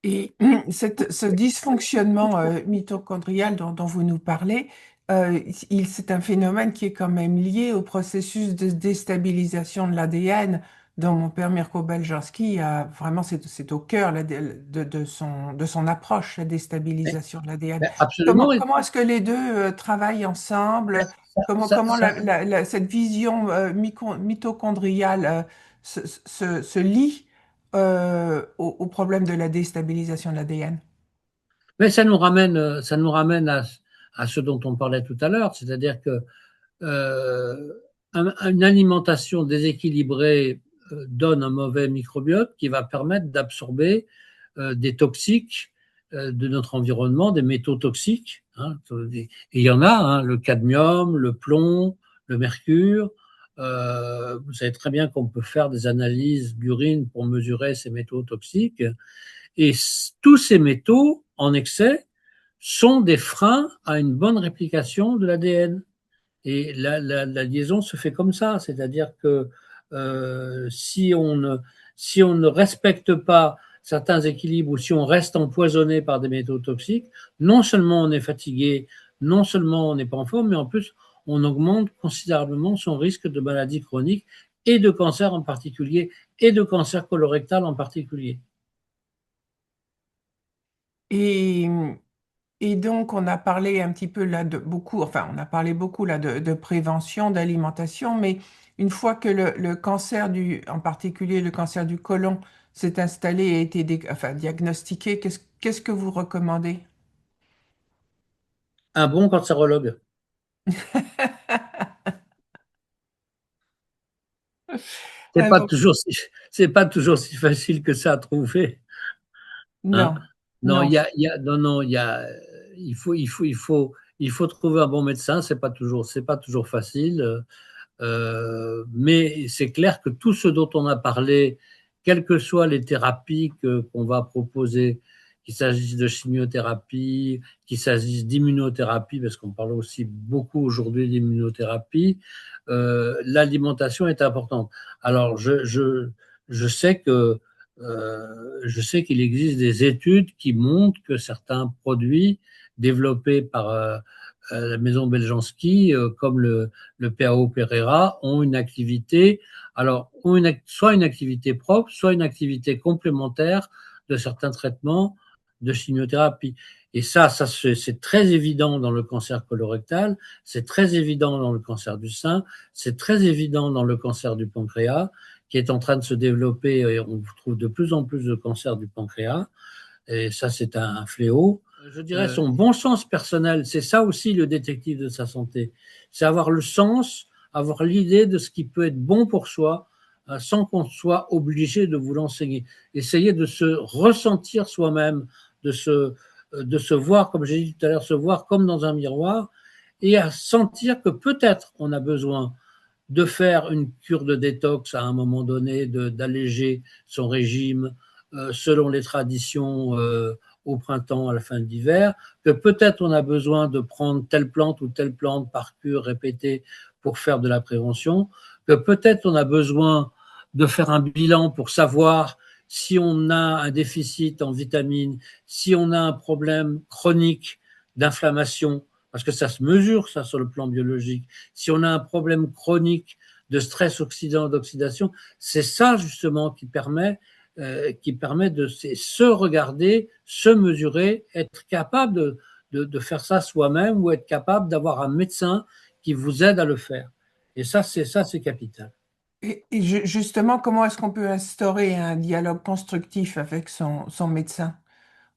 Et ce dysfonctionnement mitochondrial dont vous nous parlez, c'est un phénomène qui est quand même lié au processus de déstabilisation de l'ADN dont mon père Mirko Beljanski a vraiment, c'est au cœur là, de son approche, la déstabilisation de l'ADN. Absolument. Comment est-ce que les deux travaillent ensemble? Comment cette vision mitochondriale se lie au problème de la déstabilisation de l'ADN. Mais ça nous ramène à ce dont on parlait tout à l'heure, c'est-à-dire que euh, une alimentation déséquilibrée donne un mauvais microbiote qui va permettre d'absorber des toxiques de notre environnement, des métaux toxiques. Hein, et il y en a, hein, le cadmium, le plomb, le mercure. Vous savez très bien qu'on peut faire des analyses d'urine pour mesurer ces métaux toxiques. Et tous ces métaux en excès sont des freins à une bonne réplication de l'ADN. Et la liaison se fait comme ça, c'est-à-dire que si on ne respecte pas certains équilibres ou si on reste empoisonné par des métaux toxiques, non seulement on est fatigué, non seulement on n'est pas en forme, mais en plus on augmente considérablement son risque de maladie chronique et de cancer en particulier, et de cancer colorectal en particulier. Et, et donc, on a parlé un petit peu là de beaucoup, enfin, on a parlé beaucoup là de prévention, d'alimentation, mais une fois que le cancer en particulier le cancer du côlon, s'est installé et a été enfin, diagnostiqué, qu'est-ce que vous recommandez? Un bon cancérologue. Un bon- C'est pas toujours si facile que ça à trouver. Hein. non. Non, Non. non, non, il faut trouver un bon médecin. C'est pas toujours facile. Mais c'est clair que tout ce dont on a parlé, quelles que soient les thérapies qu'on va proposer, qu'il s'agisse de chimiothérapie, qu'il s'agisse d'immunothérapie, parce qu'on parle aussi beaucoup aujourd'hui d'immunothérapie, l'alimentation est importante. Alors, je sais qu'il existe des études qui montrent que certains produits développés par la maison Beljanski, comme le PAO Pereira, ont une activité, alors soit une activité propre, soit une activité complémentaire de certains traitements de chimiothérapie. Et ça c'est très évident dans le cancer colorectal, c'est très évident dans le cancer du sein, c'est très évident dans le cancer du pancréas, qui est en train de se développer, et on trouve de plus en plus de cancers du pancréas, et ça c'est un fléau. Je dirais son bon sens personnel, c'est ça aussi le détective de sa santé, c'est avoir le sens, avoir l'idée de ce qui peut être bon pour soi, sans qu'on soit obligé de vous l'enseigner. Essayer de se ressentir soi-même, de se voir, comme j'ai dit tout à l'heure, se voir comme dans un miroir, et à sentir que peut-être on a besoin de faire une cure de détox à un moment donné, d'alléger son régime selon les traditions au printemps, à la fin de l'hiver, que peut-être on a besoin de prendre telle plante ou telle plante par cure répétée pour faire de la prévention, que peut-être on a besoin de faire un bilan pour savoir si on a un déficit en vitamines, si on a un problème chronique d'inflammation, parce que ça se mesure ça sur le plan biologique, si on a un problème chronique de stress oxydant, d'oxydation, c'est ça justement qui permet de se regarder, se mesurer, être capable de faire ça soi-même ou être capable d'avoir un médecin qui vous aide à le faire. Et ça, c'est capital. Justement, comment est-ce qu'on peut instaurer un dialogue constructif avec son médecin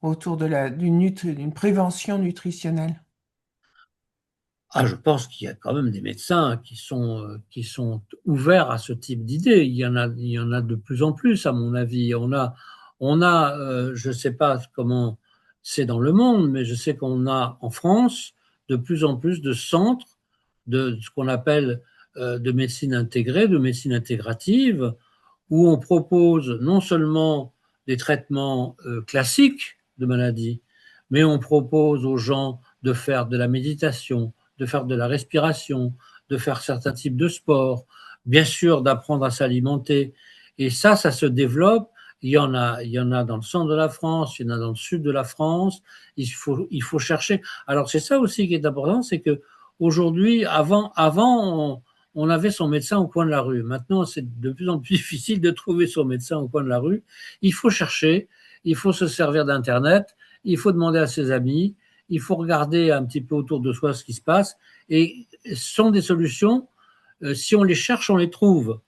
autour de d'une prévention nutritionnelle? Ah, je pense qu'il y a quand même des médecins qui sont ouverts à ce type d'idées. Il y en a de plus en plus, à mon avis. Je ne sais pas comment c'est dans le monde, mais je sais qu'on a en France de plus en plus de centres de ce qu'on appelle de médecine intégrée, de médecine intégrative, où on propose non seulement des traitements classiques de maladies, mais on propose aux gens de faire de la méditation, de faire de la respiration, de faire certains types de sports, bien sûr d'apprendre à s'alimenter. Et ça se développe. Il y en a dans le centre de la France, il y en a dans le sud de la France. Il faut chercher. Alors c'est ça aussi qui est important, c'est que aujourd'hui, on avait son médecin au coin de la rue. Maintenant, c'est de plus en plus difficile de trouver son médecin au coin de la rue. Il faut chercher, il faut se servir d'Internet, il faut demander à ses amis, il faut regarder un petit peu autour de soi ce qui se passe. Et ce sont des solutions, si on les cherche, on les trouve.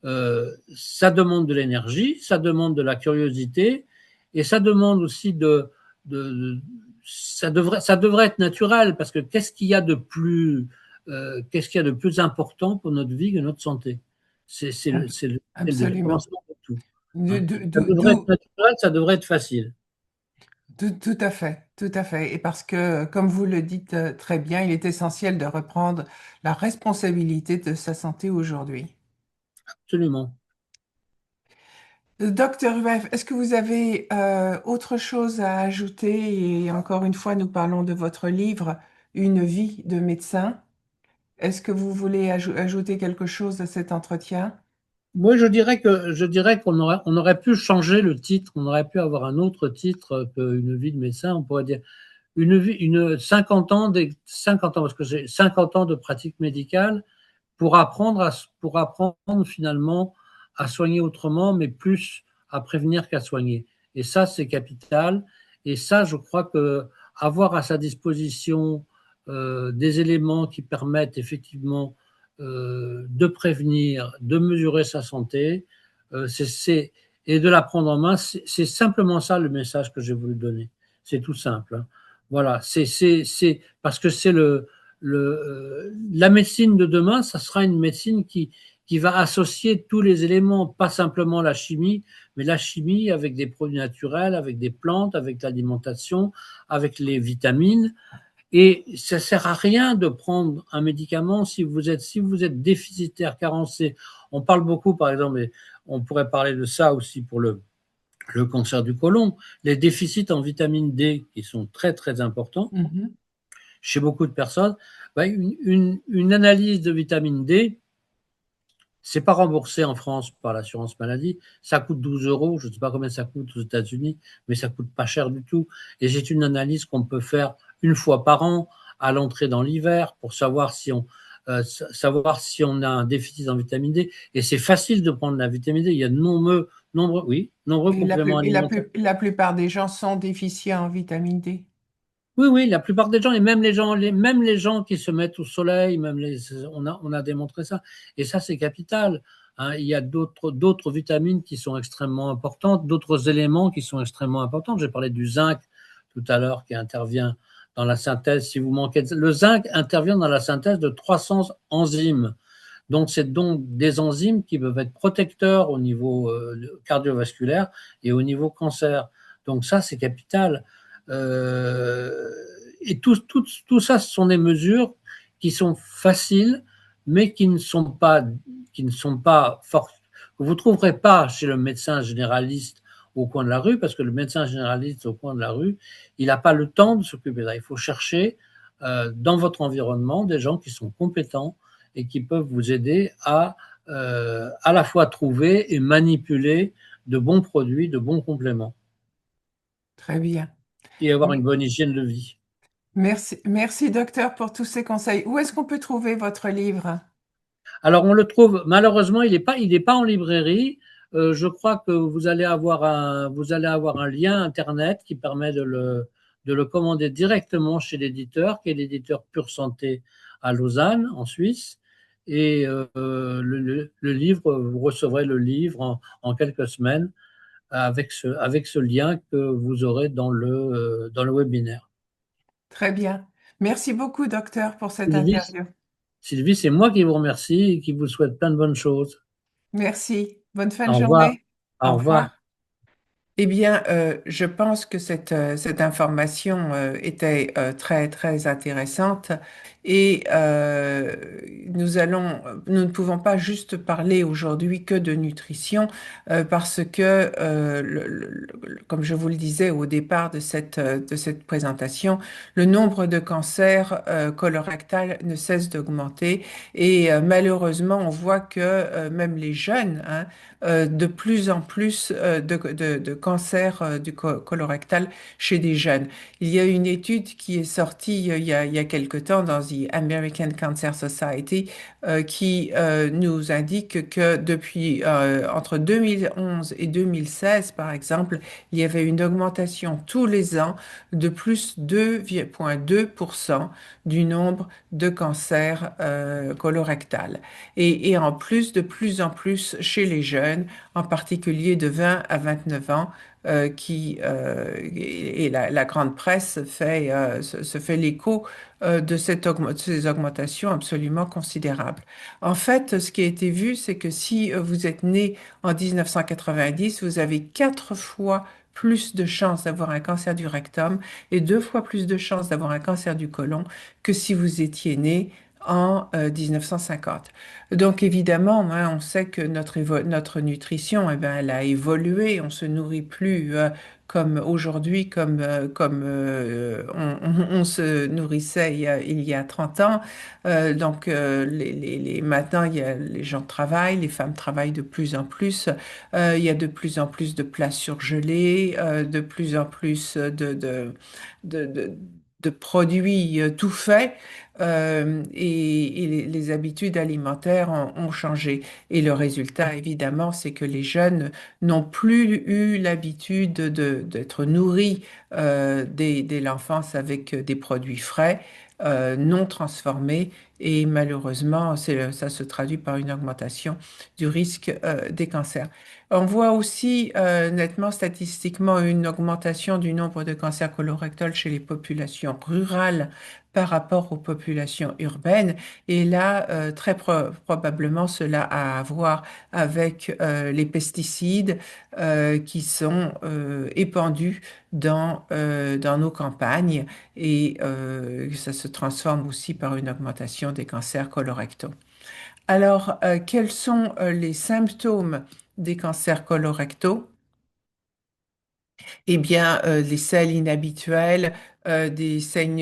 Ça demande de l'énergie, ça demande de la curiosité, et ça demande aussi de ça devrait être naturel, parce que qu'est-ce qu'il y a de plus important pour notre vie que notre santé? C'est le Absolument. commencement de tout. Hein. Ça devrait être D'où naturel, ça devrait être facile. tout à fait, tout à fait. Et parce que, comme vous le dites très bien, il est essentiel de reprendre la responsabilité de sa santé aujourd'hui. Absolument. Docteur Rueff, est-ce que vous avez autre chose à ajouter? Et encore une fois, nous parlons de votre livre, Une vie de médecin. Est-ce que vous voulez ajouter quelque chose à cet entretien? Moi, je dirais on aurait pu changer le titre, on aurait pu avoir un autre titre qu'une vie de médecin. On pourrait dire une 50 ans, parce que j'ai 50 ans de pratique médicale pour apprendre finalement à soigner autrement, mais plus à prévenir qu'à soigner. Et ça, c'est capital. Et ça, je crois que avoir à sa disposition des éléments qui permettent effectivement de prévenir, de mesurer sa santé, et de la prendre en main, c'est simplement ça le message que j'ai voulu donner. C'est tout simple. Hein. Voilà, parce que c'est la médecine de demain, ça sera une médecine qui va associer tous les éléments, pas simplement la chimie, mais la chimie avec des produits naturels, avec des plantes, avec l'alimentation, avec les vitamines. Et ça sert à rien de prendre un médicament si vous êtes déficitaire, carencé. On parle beaucoup, par exemple, et on pourrait parler de ça aussi pour le cancer du côlon, les déficits en vitamine D qui sont très très importants Mhm. chez beaucoup de personnes. Ben, une analyse de vitamine D, c'est pas remboursé en France par l'assurance maladie. Ça coûte 12 euros. Je ne sais pas combien ça coûte aux États-Unis, mais ça coûte pas cher du tout. Et c'est une analyse qu'on peut faire une fois par an à l'entrée dans l'hiver pour savoir si on a un déficit en vitamine D. Et c'est facile de prendre la vitamine D. Il y a nombreux Et compléments alimentaires. la plupart des gens sont déficients en vitamine D. Oui, oui, la plupart des gens, et même les gens qui se mettent au soleil, on a démontré ça. Et ça, c'est capital. Hein. Il y a d'autres vitamines qui sont extrêmement importantes, d'autres éléments qui sont extrêmement importants. J'ai parlé du zinc tout à l'heure qui intervient dans la synthèse. Si vous manquez le zinc intervient dans la synthèse de 300 enzymes. Donc, c'est donc des enzymes qui peuvent être protecteurs au niveau cardiovasculaire et au niveau cancer. Donc, ça, c'est capital. Et tout ça, ce sont des mesures qui sont faciles, mais qui ne sont pas fortes. Vous ne trouverez pas chez le médecin généraliste au coin de la rue, parce que le médecin généraliste au coin de la rue, il n'a pas le temps de s'occuper de ça. Il faut chercher dans votre environnement des gens qui sont compétents et qui peuvent vous aider à la fois trouver et manipuler de bons produits, de bons compléments Très bien. et avoir une bonne hygiène de vie. Merci, merci docteur pour tous ces conseils. Où est-ce qu'on peut trouver votre livre? Alors on le trouve, malheureusement, il est pas en librairie. Je crois que vous allez avoir un lien Internet qui permet de le commander directement chez l'éditeur, qui est l'éditeur Pure Santé à Lausanne, en Suisse. Et le livre, vous recevrez le livre en quelques semaines avec ce lien que vous aurez dans le webinaire. Très bien. Merci beaucoup docteur pour cette Sylvie, interview. Sylvie, c'est moi qui vous remercie et qui vous souhaite plein de bonnes choses. Merci. Bonne fin de Au revoir. journée. Au Au revoir. revoir. Eh bien, je pense que cette information était très, très intéressante et nous ne pouvons pas juste parler aujourd'hui que de nutrition parce que, comme je vous le disais au départ de cette présentation, le nombre de cancers colorectals ne cesse d'augmenter et malheureusement, on voit que même les jeunes, hein, de plus en plus de cancers colorectal chez des jeunes. Il y a une étude qui est sortie il y a quelque temps dans The American Cancer Society qui nous indique que depuis entre 2011 et 2016, par exemple, il y avait une augmentation tous les ans de plus 2,2% du nombre de cancers colorectal. Et en plus, de plus en plus chez les jeunes, en particulier de 20 à 29 ans, et la grande presse se fait l'écho de de ces augmentations absolument considérables. En fait, ce qui a été vu, c'est que si vous êtes né en 1990, vous avez 4 fois plus de chances d'avoir un cancer du rectum et 2 fois plus de chances d'avoir un cancer du côlon que si vous étiez né en 1950. Donc évidemment, hein, on sait que notre nutrition, eh ben, elle a évolué. On se nourrit plus comme aujourd'hui, on se nourrissait il y a 30 ans. Maintenant, les gens travaillent, les femmes travaillent de plus en plus. Il y a de plus en plus de plats surgelés, de plus en plus de, de- de produits tout faits et les habitudes alimentaires ont changé. Et le résultat, évidemment, c'est que les jeunes n'ont plus eu l'habitude d'être nourris dès l'enfance avec des produits frais, non transformés et malheureusement, ça se traduit par une augmentation du risque des cancers. On voit aussi nettement statistiquement une augmentation du nombre de cancers colorectaux chez les populations rurales par rapport aux populations urbaines. Et là, très probablement, cela a à voir avec les pesticides qui sont épandus dans nos campagnes et ça se transforme aussi par une augmentation des cancers colorectaux. Alors, quels sont les symptômes des cancers colorectaux? Eh bien, les selles inhabituelles, des selles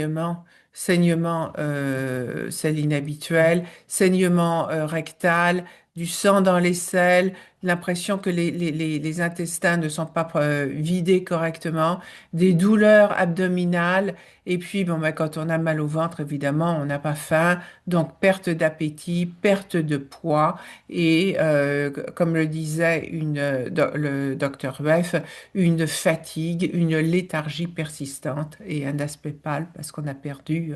inhabituelles, saignement rectal, du sang dans les selles, l'impression que les intestins ne sont pas vidés correctement, des douleurs abdominales, et puis, bon, ben, quand on a mal au ventre, évidemment, on n'a pas faim, donc perte d'appétit, perte de poids, et comme le disait le docteur Rueff, une fatigue, une léthargie persistante et un aspect pâle parce qu'on a perdu,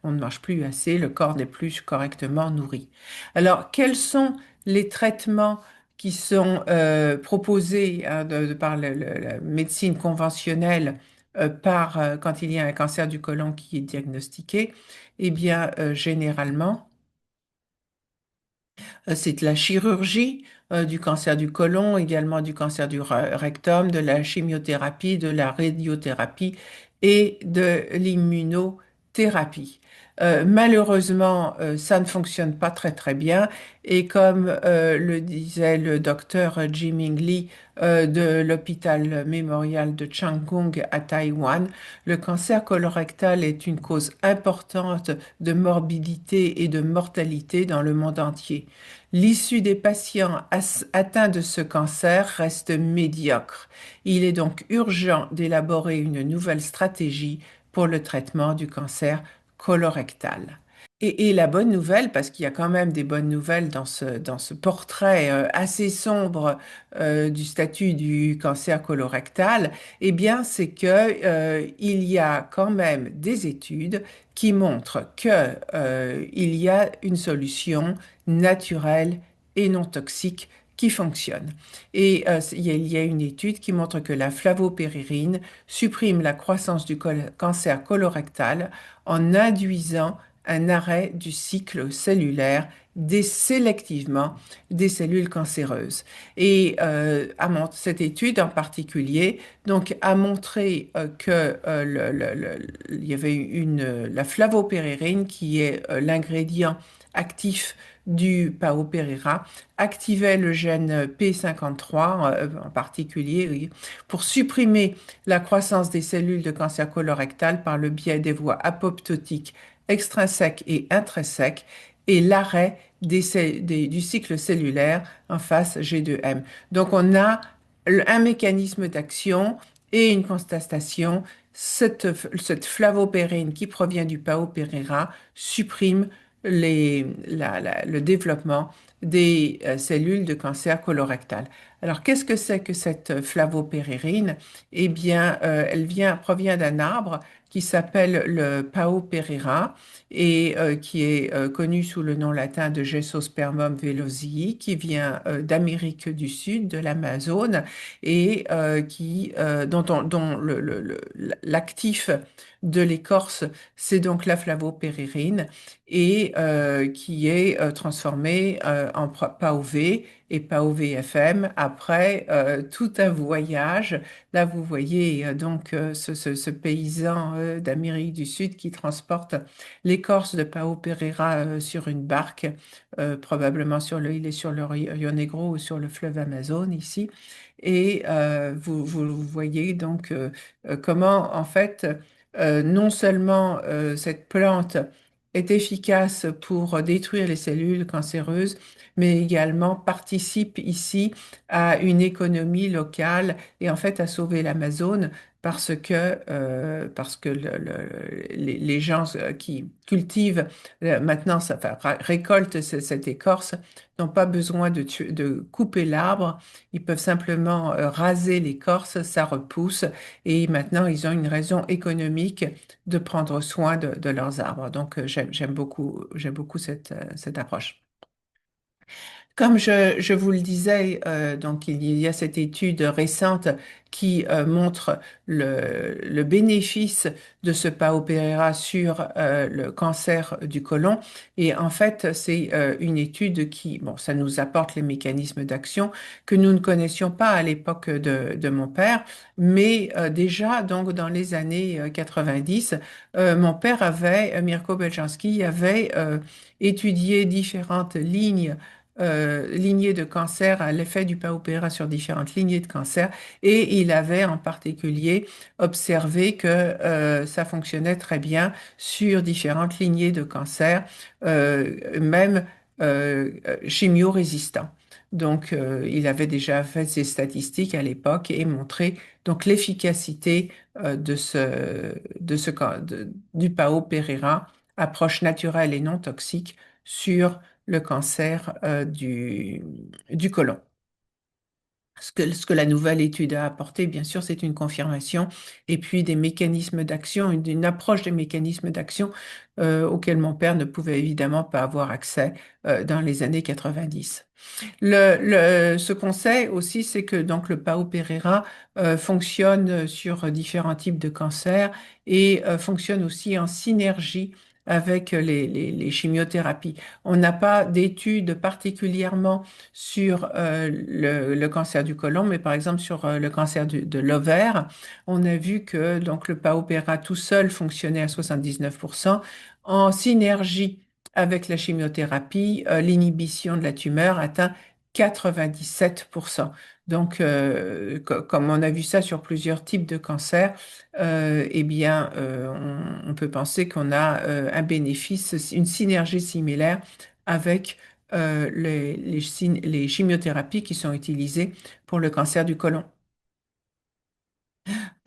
on ne mange plus assez, le corps n'est plus correctement nourri. Alors, quels sont les traitements qui sont proposés hein, par la médecine conventionnelle quand il y a un cancer du côlon qui est diagnostiqué? Eh bien, généralement, c'est de la chirurgie du cancer du côlon, également du cancer du rectum, de la chimiothérapie, de la radiothérapie et de l'immunothérapie. Malheureusement, ça ne fonctionne pas très très bien et comme le disait le docteur Jiming Lee de l'hôpital mémorial de Changgung à Taïwan, le cancer colorectal est une cause importante de morbidité et de mortalité dans le monde entier. L'issue des patients atteints de ce cancer reste médiocre. Il est donc urgent d'élaborer une nouvelle stratégie pour le traitement du cancer colorectal. Et la bonne nouvelle, parce qu'il y a quand même des bonnes nouvelles dans ce portrait assez sombre du statut du cancer colorectal, eh bien, c'est que, il y a quand même des études qui montrent que, il y a une solution naturelle et non toxique qui fonctionne. Et il y a une étude qui montre que la flavopéririne supprime la croissance du cancer colorectal en induisant un arrêt du cycle cellulaire sélectivement des cellules cancéreuses. Et cette étude en particulier donc, a montré que il y avait la flavopéririne qui est l'ingrédient actif du Pao-Pereira activait le gène P53 en particulier oui, pour supprimer la croissance des cellules de cancer colorectal par le biais des voies apoptotiques extrinsèques et intrinsèques et l'arrêt du cycle cellulaire en phase G2M. Donc on a un mécanisme d'action et une constatation. Cette flavopérine qui provient du Pao-Pereira supprime le développement des cellules de cancer colorectal. Alors, qu'est-ce que c'est que cette flavopéririne? Eh bien, provient d'un arbre qui s'appelle le Pao Pereira et qui est connu sous le nom latin de Gessospermum velozii, qui vient d'Amérique du Sud, de l'Amazone, et dont l'actif de l'écorce, c'est donc la flavopéririne et qui est transformé en PAOV et PAOVFM après tout un voyage. Là, vous voyez donc ce paysan d'Amérique du Sud qui transporte l'écorce de Pao Pereira sur une barque, probablement il est sur le Rio Negro ou sur le fleuve Amazone ici. Et vous voyez donc comment, en fait, non seulement cette plante est efficace pour détruire les cellules cancéreuses, mais également participe ici à une économie locale et en fait à sauver l'Amazone parce que les gens qui cultivent maintenant, enfin, récoltent cette écorce, n'ont pas besoin de couper l'arbre. Ils peuvent simplement raser l'écorce, ça repousse, et maintenant ils ont une raison économique de prendre soin de leurs arbres. Donc j'aime beaucoup cette approche. Comme je vous le disais, donc il y a cette étude récente qui montre le bénéfice de ce Pao Pereira sur le cancer du côlon. Et en fait, c'est une étude qui, bon, ça nous apporte les mécanismes d'action que nous ne connaissions pas à l'époque de mon père, mais déjà, donc dans les années 90, mon père Mirko Beljanski avait étudié différentes lignées de cancer, à l'effet du Pao-Opéra sur différentes lignées de cancer, et il avait en particulier observé que ça fonctionnait très bien sur différentes lignées de cancer, même chimio-résistants. Donc, il avait déjà fait ses statistiques à l'époque et montré donc l'efficacité du Pao Pereira, approche naturelle et non toxique sur le cancer du côlon. Ce que la nouvelle étude a apporté, bien sûr, c'est une confirmation et puis des mécanismes d'action, une approche des mécanismes d'action auxquels mon père ne pouvait évidemment pas avoir accès dans les années 90. Ce qu'on sait aussi, c'est que donc le Pao Pereira fonctionne sur différents types de cancers et fonctionne aussi en synergie avec les chimiothérapies. On n'a pas d'études particulièrement sur le cancer du côlon, mais par exemple sur le cancer de l'ovaire, on a vu que donc le Pao Pereira tout seul fonctionnait à 79%. En synergie avec la chimiothérapie, l'inhibition de la tumeur atteint 97%. Donc, comme on a vu ça sur plusieurs types de cancers, eh bien, on peut penser qu'on a un bénéfice, une synergie similaire avec les chimiothérapies qui sont utilisées pour le cancer du côlon.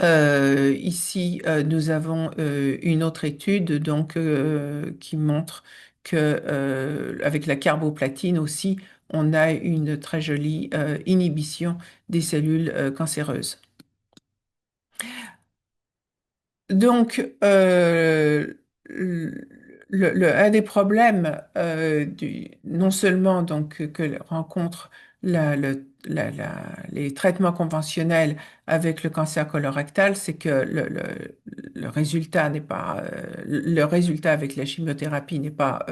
Ici, nous avons une autre étude donc, qui montre que avec la carboplatine aussi, on a une très jolie inhibition des cellules cancéreuses. Donc, un des problèmes non seulement donc, que rencontrent les traitements conventionnels avec le cancer colorectal, c'est que le résultat n'est pas, le résultat avec la chimiothérapie n'est pas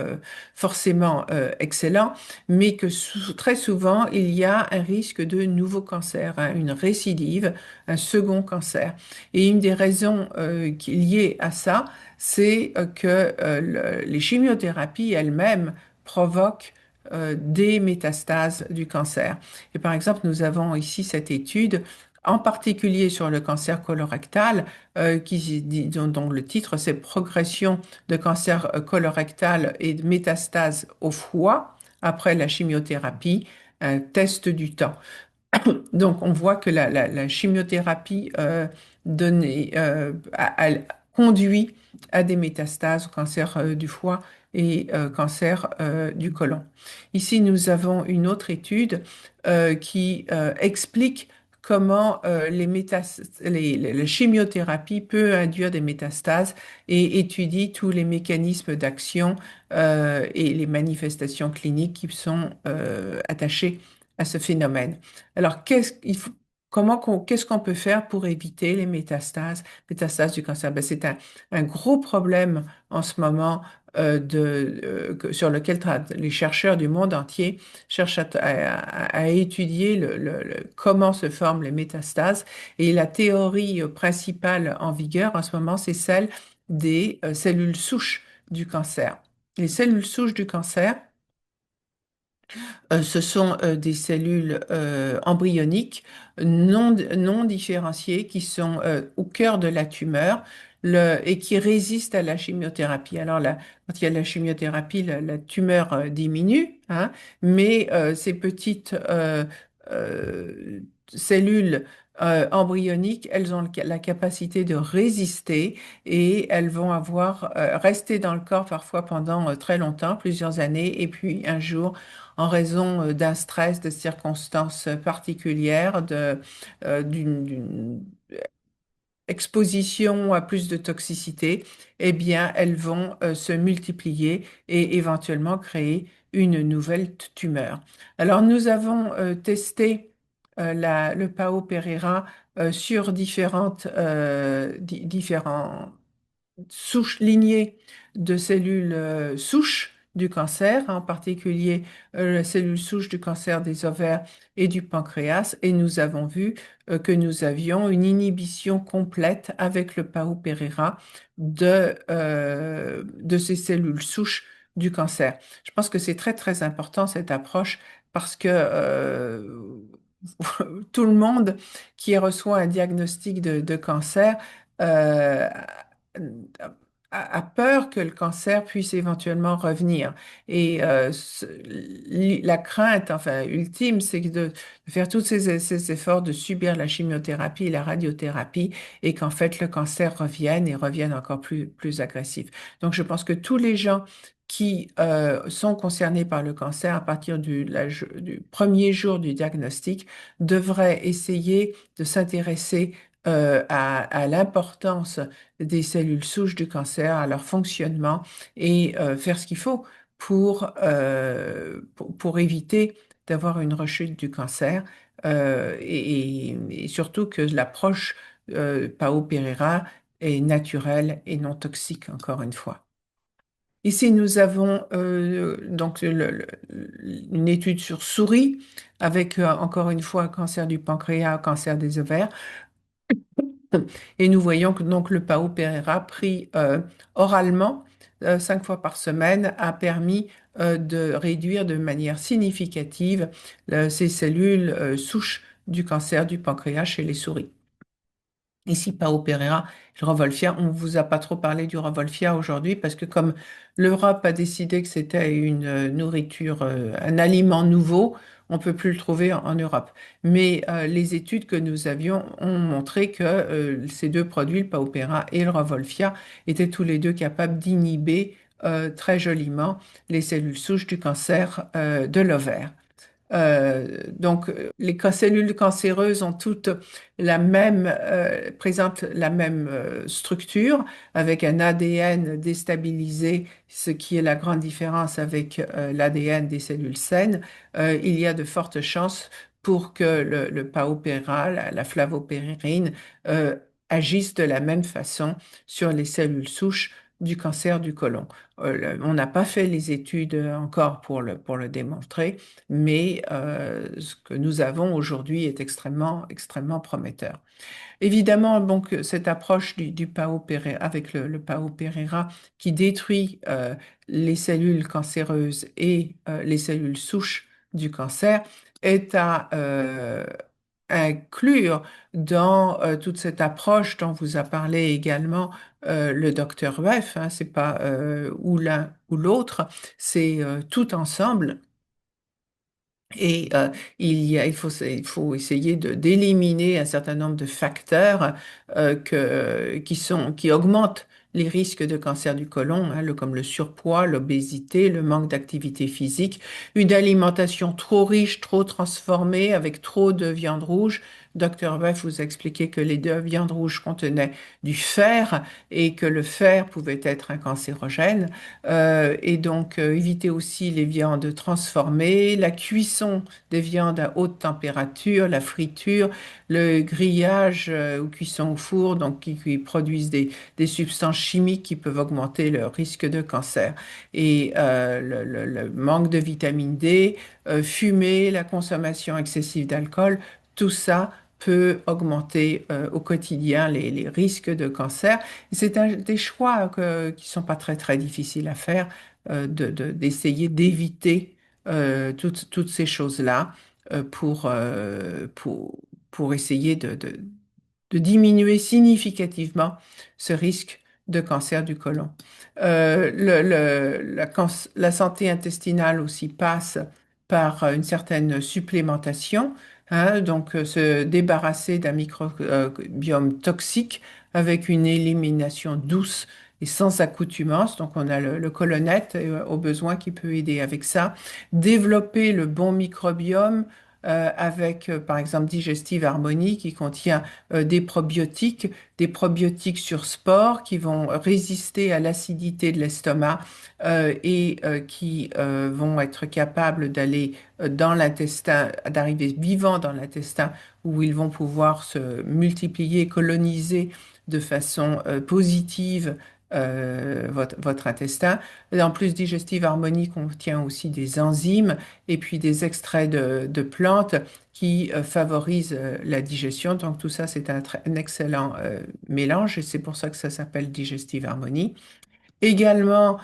forcément excellent, mais que très souvent, il y a un risque de nouveau cancer, hein, une récidive, un second cancer. Et une des raisons liées à ça, c'est que les chimiothérapies elles-mêmes provoquent des métastases du cancer. Et par exemple, nous avons ici cette étude, en particulier sur le cancer colorectal, dont le titre c'est Progression de cancer colorectal et de métastases au foie après la chimiothérapie, un test du temps. Donc, on voit que la chimiothérapie conduit à des métastases au cancer du foie et cancer du côlon. Ici, nous avons une autre étude qui explique comment la chimiothérapie peut induire des métastases et étudie tous les mécanismes d'action et les manifestations cliniques qui sont attachées à ce phénomène. Alors, qu'est-ce qu'on peut faire pour éviter les métastases du cancer? Ben, c'est un gros problème en ce moment sur lequel les chercheurs du monde entier cherchent à étudier comment se forment les métastases. Et la théorie principale en vigueur en ce moment, c'est celle des cellules souches du cancer. Les cellules souches du cancer, ce sont des cellules embryoniques non différenciées qui sont au cœur de la tumeur et qui résistent à la chimiothérapie. Alors, quand il y a la chimiothérapie, la tumeur diminue, hein, mais ces petites cellules embryoniques, elles ont la capacité de résister et elles vont avoir resté dans le corps parfois pendant très longtemps, plusieurs années, et puis un jour, en raison d'un stress, de circonstances particulières, d'une exposition à plus de toxicité, eh bien, elles vont se multiplier et éventuellement créer une nouvelle tumeur. Alors, nous avons testé le Pao Pereira sur différents souches lignées de cellules souches du cancer, en particulier la cellule souche du cancer des ovaires et du pancréas, et nous avons vu que nous avions une inhibition complète avec le Pao Pereira de ces cellules souches du cancer. Je pense que c'est très très important cette approche parce que tout le monde qui reçoit un diagnostic de cancer euh, a peur que le cancer puisse éventuellement revenir. Et la crainte, enfin, ultime, c'est de faire tous ces efforts de subir la chimiothérapie et la radiothérapie et qu'en fait le cancer revienne et revienne encore plus agressif. Donc je pense que tous les gens qui sont concernés par le cancer à partir du premier jour du diagnostic devraient essayer de s'intéresser à l'importance des cellules souches du cancer, à leur fonctionnement et faire ce qu'il faut pour éviter d'avoir une rechute du cancer et surtout que l'approche Pao Pereira est naturelle et non toxique, encore une fois. Ici, nous avons donc une étude sur souris avec encore une fois cancer du pancréas, cancer des ovaires. Et nous voyons que donc le Pao Pereira pris oralement 5 fois par semaine a permis de réduire de manière significative ces cellules souches du cancer du pancréas chez les souris. Ici, Pao Pereira, le Revolfia, on ne vous a pas trop parlé du Revolfia aujourd'hui parce que comme l'Europe a décidé que c'était une nourriture, un aliment nouveau, on ne peut plus le trouver en Europe. Mais les études que nous avions ont montré que ces deux produits, le Pao Pereira et le Revolfia, étaient tous les deux capables d'inhiber très joliment les cellules souches du cancer de l'ovaire. Donc, les cellules cancéreuses ont toutes présentent la même structure avec un ADN déstabilisé, ce qui est la grande différence avec l'ADN des cellules saines. Il y a de fortes chances pour que le Pao-Pereira, la flavopérine, agisse de la même façon sur les cellules souches du cancer du côlon. On n'a pas fait les études encore pour le démontrer, mais ce que nous avons aujourd'hui est extrêmement prometteur. Évidemment, donc, cette approche du Pao Pereira, avec le Pao Pereira qui détruit les cellules cancéreuses et les cellules souches du cancer est à inclure dans toute cette approche dont vous a parlé également le docteur Rueff, hein, c'est pas ou l'un ou l'autre, c'est tout ensemble. Et il faut essayer d'éliminer un certain nombre de facteurs qui augmentent les risques de cancer du côlon, hein, comme le surpoids, l'obésité, le manque d'activité physique, une alimentation trop riche, trop transformée, avec trop de viande rouge. Dr. Beff vous a expliqué que les deux viandes rouges contenaient du fer et que le fer pouvait être un cancérogène. Et donc, éviter aussi les viandes transformées, la cuisson des viandes à haute température, la friture, le grillage ou cuisson au four, donc qui produisent des substances chimiques qui peuvent augmenter le risque de cancer. Et le manque de vitamine D, fumer, la consommation excessive d'alcool, tout ça peut augmenter au quotidien les risques de cancer. C'est des choix qui ne sont pas très difficiles à faire, d'essayer d'éviter toutes ces choses-là pour essayer de diminuer significativement ce risque de cancer du côlon. La santé intestinale aussi passe par une certaine supplémentation hein, donc se débarrasser d'un microbiome toxique avec une élimination douce et sans accoutumance. Donc on a le colonette au besoin qui peut aider avec ça. Développer le bon microbiome avec par exemple Digestive Harmony qui contient des probiotiques sur spore qui vont résister à l'acidité de l'estomac et qui vont être capables d'aller dans l'intestin, d'arriver vivants dans l'intestin, où ils vont pouvoir se multiplier, coloniser de façon positive votre intestin. Et en plus, Digestive Harmony contient aussi des enzymes et puis des extraits de plantes qui favorisent la digestion. Donc tout ça, c'est un excellent mélange et c'est pour ça que ça s'appelle Digestive Harmony. Également,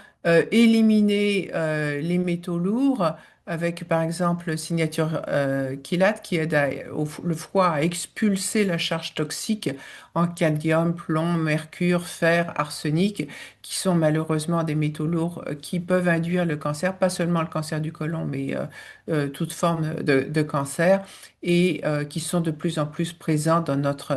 éliminer les métaux lourds avec, par exemple, signature chelate qui aide le foie à expulser la charge toxique en cadmium, plomb, mercure, fer, arsenic, qui sont malheureusement des métaux lourds qui peuvent induire le cancer, pas seulement le cancer du côlon, mais toute forme de cancer, et qui sont de plus en plus présents dans notre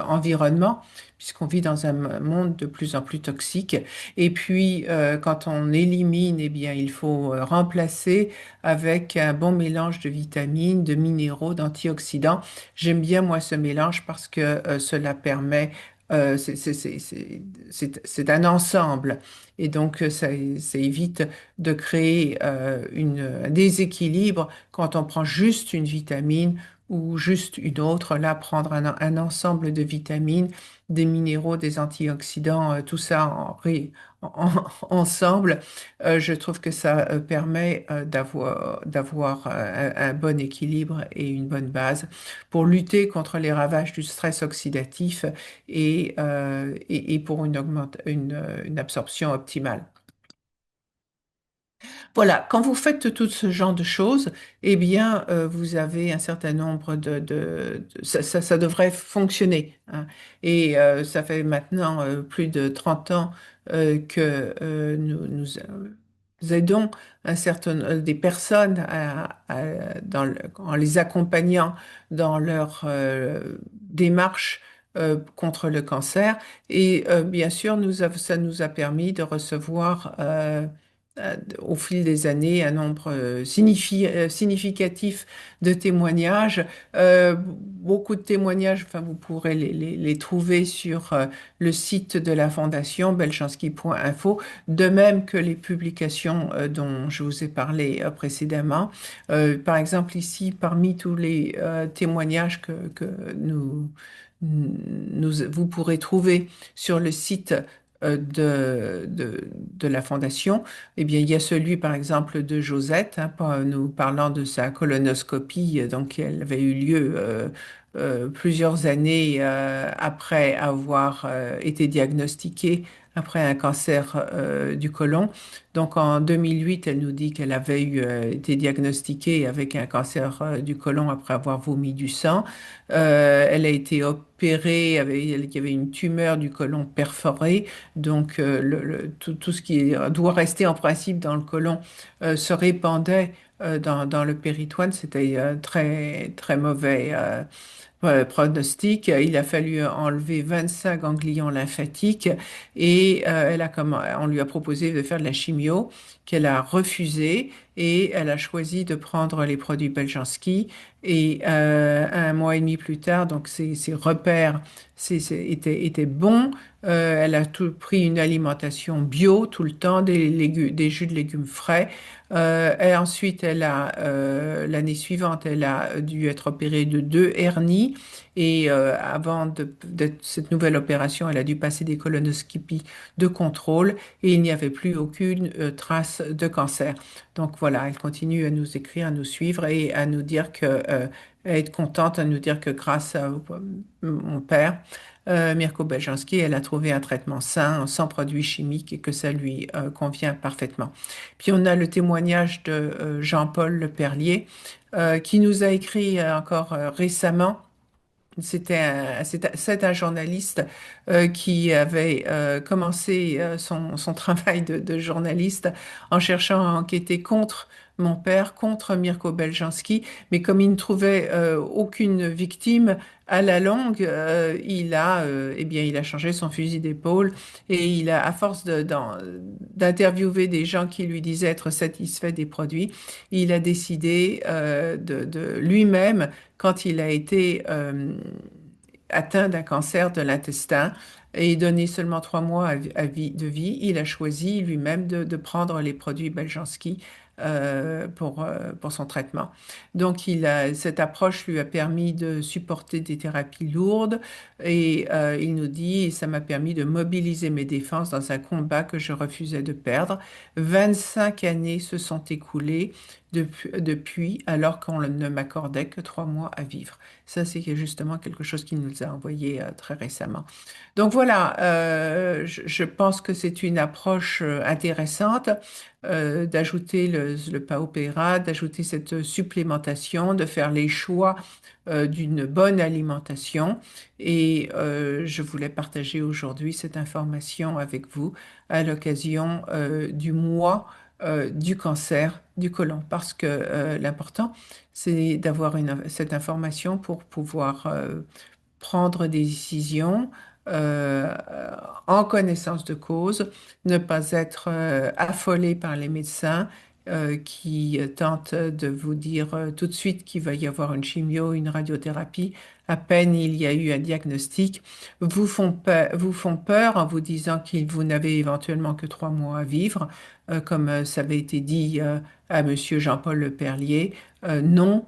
environnement puisqu'on vit dans un monde de plus en plus toxique. Et puis, quand on élimine, eh bien, il faut remplacer avec un bon mélange de vitamines, de minéraux, d'antioxydants. J'aime bien, moi, ce mélange parce que cela permet, c'est un ensemble. Et donc, ça évite de créer un déséquilibre quand on prend juste une vitamine ou juste une autre. Là, prendre un ensemble de vitamines des minéraux, des antioxydants, tout ça ensemble, je trouve que ça permet d'avoir un bon équilibre et une bonne base pour lutter contre les ravages du stress oxydatif et pour une absorption optimale. Voilà, quand vous faites tout ce genre de choses, eh bien, vous avez un certain nombre ça devrait fonctionner, hein. Et ça fait maintenant plus de 30 ans nous aidons des personnes en les accompagnant dans leur démarche contre le cancer. Et bien sûr, ça nous a permis de recevoir au fil des années un nombre significatif de témoignages. Beaucoup de témoignages, enfin, vous pourrez les trouver sur le site de la fondation belchanski.info, de même que les publications dont je vous ai parlé précédemment. Par exemple, ici, parmi tous les témoignages que vous pourrez trouver sur le site de la Fondation, eh bien, il y a celui, par exemple, de Josette, hein, nous parlant de sa colonoscopie, donc elle avait eu lieu plusieurs années après avoir été diagnostiquée après un cancer du côlon. Donc en 2008, elle nous dit qu'elle avait été diagnostiquée avec un cancer du côlon après avoir vomi du sang. Elle a été opérée, il y avait une tumeur du côlon perforée. Donc, tout ce qui doit rester en principe dans le côlon se répandait dans le péritoine. C'était très, très mauvais pronostic. Il a fallu enlever 25 ganglions lymphatiques et on lui a proposé de faire de la chimio qu'elle a refusé et elle a choisi de prendre les produits Beljanski. Et un mois et demi plus tard, donc ses repères étaient bons. Elle a pris une alimentation bio tout le temps, des jus de légumes frais. Et ensuite, l'année suivante, elle a dû être opérée de 2 hernies. Et avant cette nouvelle opération, elle a dû passer des colonoscopies de contrôle et il n'y avait plus aucune trace de cancer. Donc voilà, elle continue à nous écrire, à nous suivre et à nous dire à être contente, à nous dire que grâce à mon père, Mirko Beljanski, elle a trouvé un traitement sain, sans produits chimiques et que ça lui convient parfaitement. Puis on a le témoignage de Jean-Paul Leperlier qui nous a écrit encore récemment. C'est un journaliste qui avait commencé son travail de journaliste en cherchant à enquêter contre mon père, contre Mirko Beljanski. Mais comme il ne trouvait aucune victime à la longue, eh bien, il a changé son fusil d'épaule et à force d'interviewer des gens qui lui disaient être satisfaits des produits, il a décidé de lui-même, quand il a été atteint d'un cancer de l'intestin et donné seulement 3 mois de vie, il a choisi lui-même de prendre les produits Beljanski pour son traitement. Donc, cette approche lui a permis de supporter des thérapies lourdes et il nous dit, ça m'a permis de mobiliser mes défenses dans un combat que je refusais de perdre. 25 années se sont écoulées depuis alors qu'on ne m'accordait que 3 mois à vivre. Ça, c'est justement quelque chose qu'il nous a envoyé très récemment. Donc voilà, je pense que c'est une approche intéressante d'ajouter le paopéra, d'ajouter cette supplémentation, de faire les choix d'une bonne alimentation. Et je voulais partager aujourd'hui cette information avec vous à l'occasion du mois du cancer du côlon, parce que l'important, c'est d'avoir cette information pour pouvoir prendre des décisions euh, en connaissance de cause, ne pas être affolé par les médecins qui tentent de vous dire tout de suite qu'il va y avoir une chimio, une radiothérapie. À peine il y a eu un diagnostic, vous font peur en vous disant que vous n'avez éventuellement que 3 mois à vivre, comme ça avait été dit à Monsieur Jean-Paul Leperlier. Non,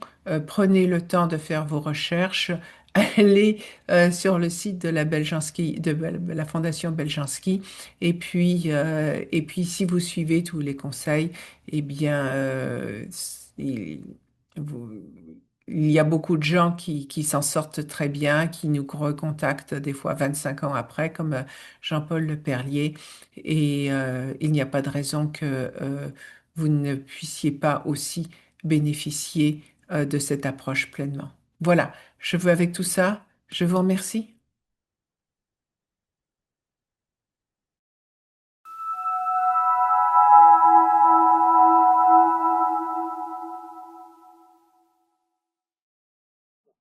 prenez le temps de faire vos recherches, allez sur le site de la Fondation Beljanski. Et puis, si vous suivez tous les conseils, eh bien, il, vous- il y a beaucoup de gens qui s'en sortent très bien, qui nous recontactent des fois 25 ans après, comme Jean-Paul Leperlier. Et il n'y a pas de raison que vous ne puissiez pas aussi bénéficier de cette approche pleinement. Voilà, je veux avec tout ça, je vous remercie.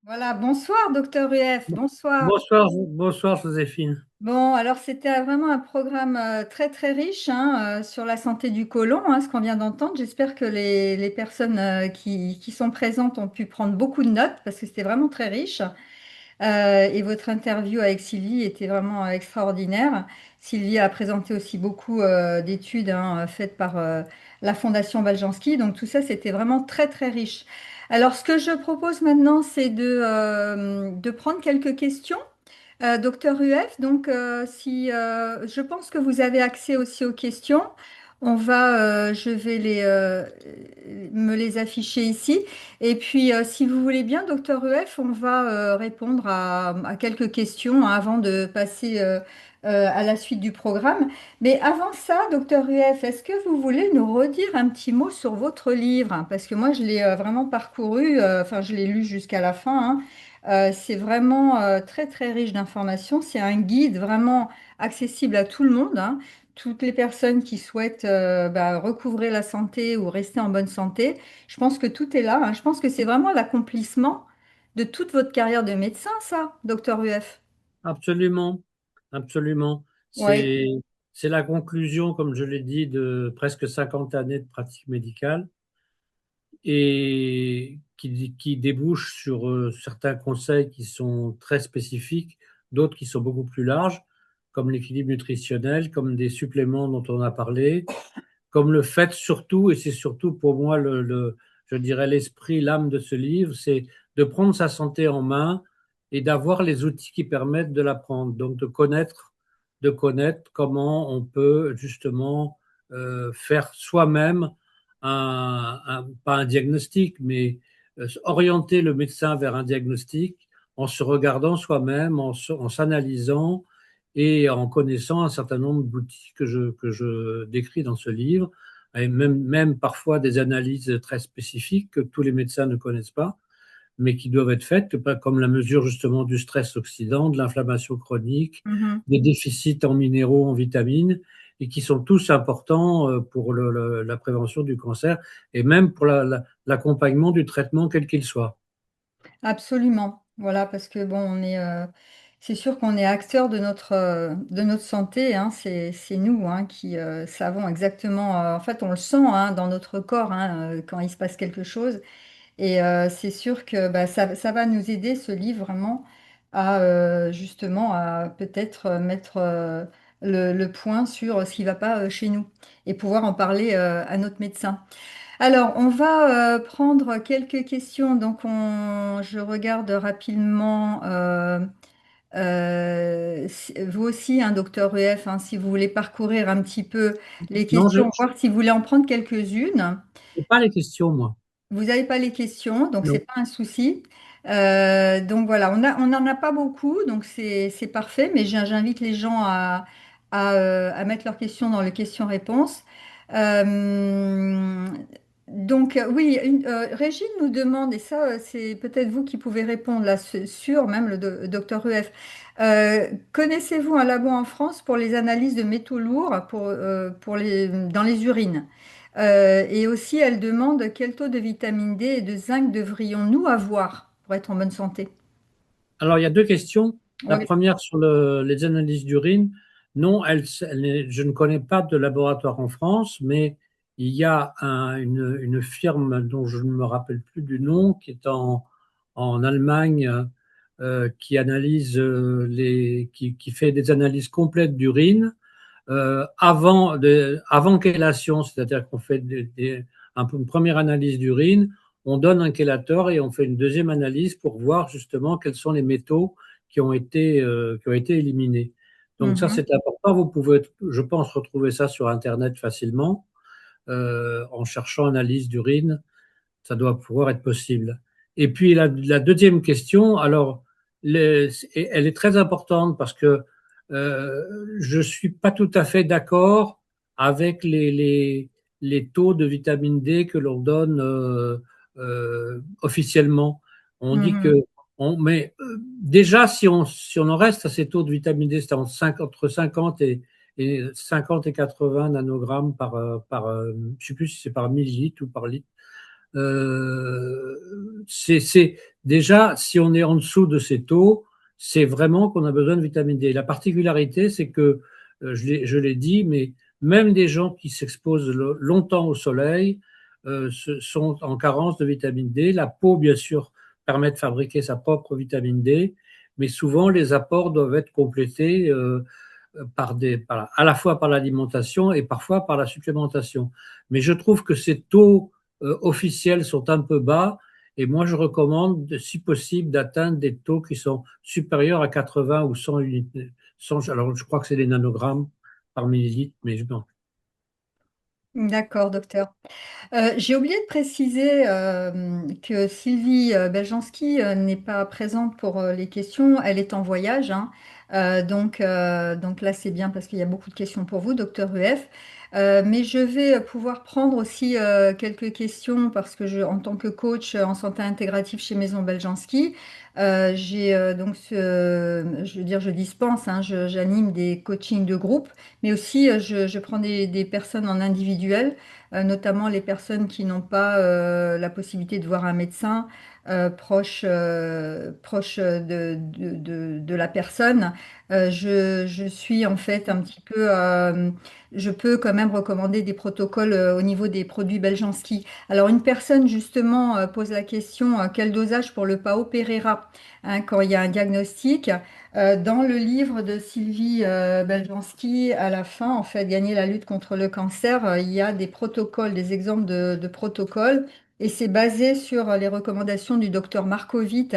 Voilà, bonsoir, docteur Rueff, bonsoir. Bonsoir, bonsoir Joséphine. Bon, alors c'était vraiment un programme très très riche hein, sur la santé du côlon, hein, ce qu'on vient d'entendre. J'espère que les personnes qui sont présentes ont pu prendre beaucoup de notes parce que c'était vraiment très riche. Et votre interview avec Sylvie était vraiment extraordinaire. Sylvie a présenté aussi beaucoup d'études hein, faites par la Fondation Baljanski. Donc tout ça, c'était vraiment très très riche. Alors ce que je propose maintenant, c'est de prendre quelques questions. Docteur Rueff, donc si je pense que vous avez accès aussi aux questions, je vais me les afficher ici. Et puis, si vous voulez bien, docteur Rueff, on va répondre à quelques questions hein, avant de passer à la suite du programme. Mais avant ça, docteur Rueff, est-ce que vous voulez nous redire un petit mot sur votre livre? Parce que moi, je l'ai vraiment parcouru, enfin, je l'ai lu jusqu'à la fin. Hein. C'est vraiment très très riche d'informations. C'est un guide vraiment accessible à tout le monde, hein. Toutes les personnes qui souhaitent recouvrer la santé ou rester en bonne santé. Je pense que tout est là, hein. Je pense que c'est vraiment l'accomplissement de toute votre carrière de médecin, ça, docteur UF. Absolument, absolument. Oui. C'est la conclusion, comme je l'ai dit, de presque 50 années de pratique médicale et qui débouche sur certains conseils qui sont très spécifiques, d'autres qui sont beaucoup plus larges, comme l'équilibre nutritionnel, comme des suppléments dont on a parlé, comme le fait surtout, et c'est surtout pour moi je dirais l'esprit, l'âme de ce livre, c'est de prendre sa santé en main et d'avoir les outils qui permettent de l'apprendre. Donc de connaître comment on peut justement faire soi-même pas un diagnostic, mais orienter le médecin vers un diagnostic en se regardant soi-même, en s'analysant et en connaissant un certain nombre d'outils que je décris dans ce livre, et même parfois des analyses très spécifiques que tous les médecins ne connaissent pas, mais qui doivent être faites, comme la mesure justement du stress oxydant, de l'inflammation chronique, Mhm. des déficits en minéraux, en vitamines. et qui sont tous importants pour la prévention du cancer et même pour l'accompagnement du traitement quel qu'il soit. Absolument. Voilà, parce que bon, c'est sûr qu'on est acteur de notre santé, hein. C'est nous, hein, qui savons exactement. En fait, on le sent, hein, dans notre corps, hein, quand il se passe quelque chose. Et c'est sûr que bah, ça va nous aider, ce livre, vraiment, à justement à peut-être mettre le point sur ce qui ne va pas chez nous et pouvoir en parler à notre médecin. Alors, on va prendre quelques questions. Donc, je regarde rapidement. Vous aussi, hein, docteur EF, hein, si vous voulez parcourir un petit peu les Non, je questions, voir si vous voulez en prendre quelques-unes. n'ai pas les questions, moi. Vous n'avez pas les questions, donc c'est Non. pas un souci. Donc voilà, on n'en a pas beaucoup, donc c'est parfait, mais j'invite les gens à mettre leurs questions dans les questions-réponses. Euh, oui, Régine nous demande, et ça c'est peut-être vous qui pouvez répondre là sur même le docteur UF. Connaissez-vous un labo en France pour les analyses de métaux lourds dans les urines? Et aussi, elle demande quel taux de vitamine D et de zinc devrions-nous avoir pour être en bonne santé? Alors, il y a deux questions. La Oui. première sur les analyses d'urine. Non, je ne connais pas de laboratoire en France, mais il y a une firme dont je ne me rappelle plus du nom, qui est en Allemagne, qui analyse qui fait des analyses complètes d'urine avant chélation, c'est-à-dire qu'on fait une première analyse d'urine, on donne un chélateur et on fait une deuxième analyse pour voir justement quels sont les métaux qui ont été éliminés. Donc ça, Mhm. c'est important. Vous pouvez, je pense, retrouver ça sur Internet facilement en cherchant analyse d'urine. Ça doit pouvoir être possible. Et puis la deuxième question, alors, elle est très importante parce que je suis pas tout à fait d'accord avec les taux de vitamine D que l'on donne officiellement. On dit que Mhm. mais déjà si on en reste à ces taux de vitamine D, c'est entre 50 et 80 nanogrammes je sais plus si c'est par millilitre ou par litre. Déjà, si on est en dessous de ces taux, c'est vraiment qu'on a besoin de vitamine D. La particularité, c'est que, je l'ai dit, mais même des gens qui s'exposent longtemps au soleil sont en carence de vitamine D. La peau, bien sûr, permet de fabriquer sa propre vitamine D, mais souvent les apports doivent être complétés à la fois par l'alimentation et parfois par la supplémentation. Mais je trouve que ces taux officiels sont un peu bas et moi je recommande, si possible, d'atteindre des taux qui sont supérieurs à 80 ou 100 unités. Alors je crois que c'est des nanogrammes par millilitre, mais bon. D'accord, docteur. J'ai oublié de préciser que Sylvie Beljanski n'est pas présente pour les questions. Elle est en voyage, hein. Donc là, c'est bien parce qu'il y a beaucoup de questions pour vous, docteur UF. Mais je vais pouvoir prendre aussi quelques questions parce que en tant que coach en santé intégrative chez Maison Beljanski, j'ai je veux dire, je dispense, hein, j'anime des coachings de groupe, mais aussi je prends des personnes en individuel, notamment les personnes qui n'ont pas la possibilité de voir un médecin proche de la personne. Je suis en fait un petit peu, je peux quand même recommander des protocoles au niveau des produits Beljanski. Alors une personne justement pose la question, quel dosage pour le Pao Pereira, hein, quand il y a un diagnostic. Dans le livre de Sylvie Beljanski, à la fin, en fait, Gagner la lutte contre le cancer, il y a des protocoles, des exemples de protocoles, et c'est basé sur les recommandations du docteur Markovit,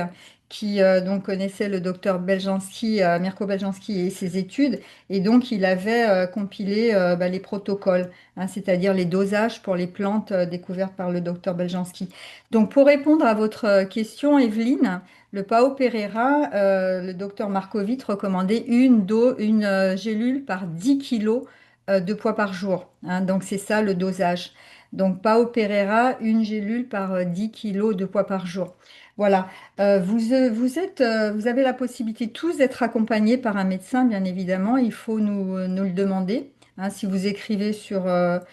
qui donc connaissait le docteur Beljanski, Mirko Beljanski et ses études, et donc il avait compilé bah, les protocoles, hein, c'est-à-dire les dosages pour les plantes découvertes par le docteur Beljanski. Donc pour répondre à votre question, Evelyne, le Pao Pereira, le docteur Markovitch recommandait une gélule par 10 kilos de poids par jour, hein. Donc c'est ça le dosage. Donc Pao Pereira, une gélule par 10 kilos de poids par jour. Voilà. Vous avez la possibilité tous d'être accompagnés par un médecin, bien évidemment. Il faut nous le demander, hein. Si vous écrivez sur la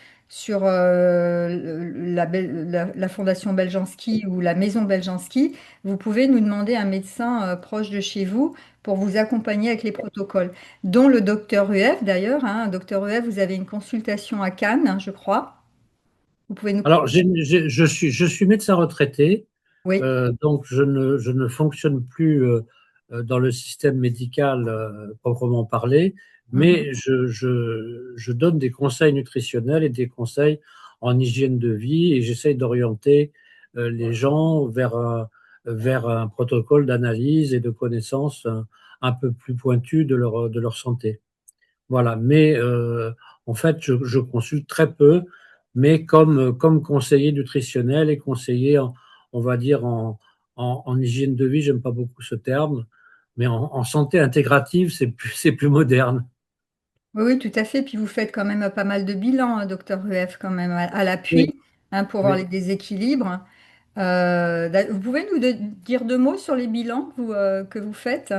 Fondation Beljanski ou la Maison Beljanski, vous pouvez nous demander un médecin proche de chez vous pour vous accompagner avec les protocoles, dont le docteur Rueff d'ailleurs, hein. Docteur Rueff, vous avez une consultation à Cannes, hein, je crois. Vous pouvez nous... Alors, je suis médecin retraité, Oui. donc je ne fonctionne plus dans le système médical proprement parlé, Mhm. mais je donne des conseils nutritionnels et des conseils en hygiène de vie et j'essaye d'orienter les gens vers un protocole d'analyse et de connaissance un peu plus pointu de leur santé. Voilà, mais en fait, je consulte très peu, mais comme conseiller nutritionnel et conseiller, on va dire, en hygiène de vie, j'aime pas beaucoup ce terme, mais en santé intégrative, c'est plus moderne. Oui, oui, tout à fait. Puis vous faites quand même pas mal de bilans, hein, docteur Rueff, quand même, à Oui, l'appui, hein, pour voir les oui. déséquilibres. Vous pouvez nous dire deux mots sur les bilans que vous faites?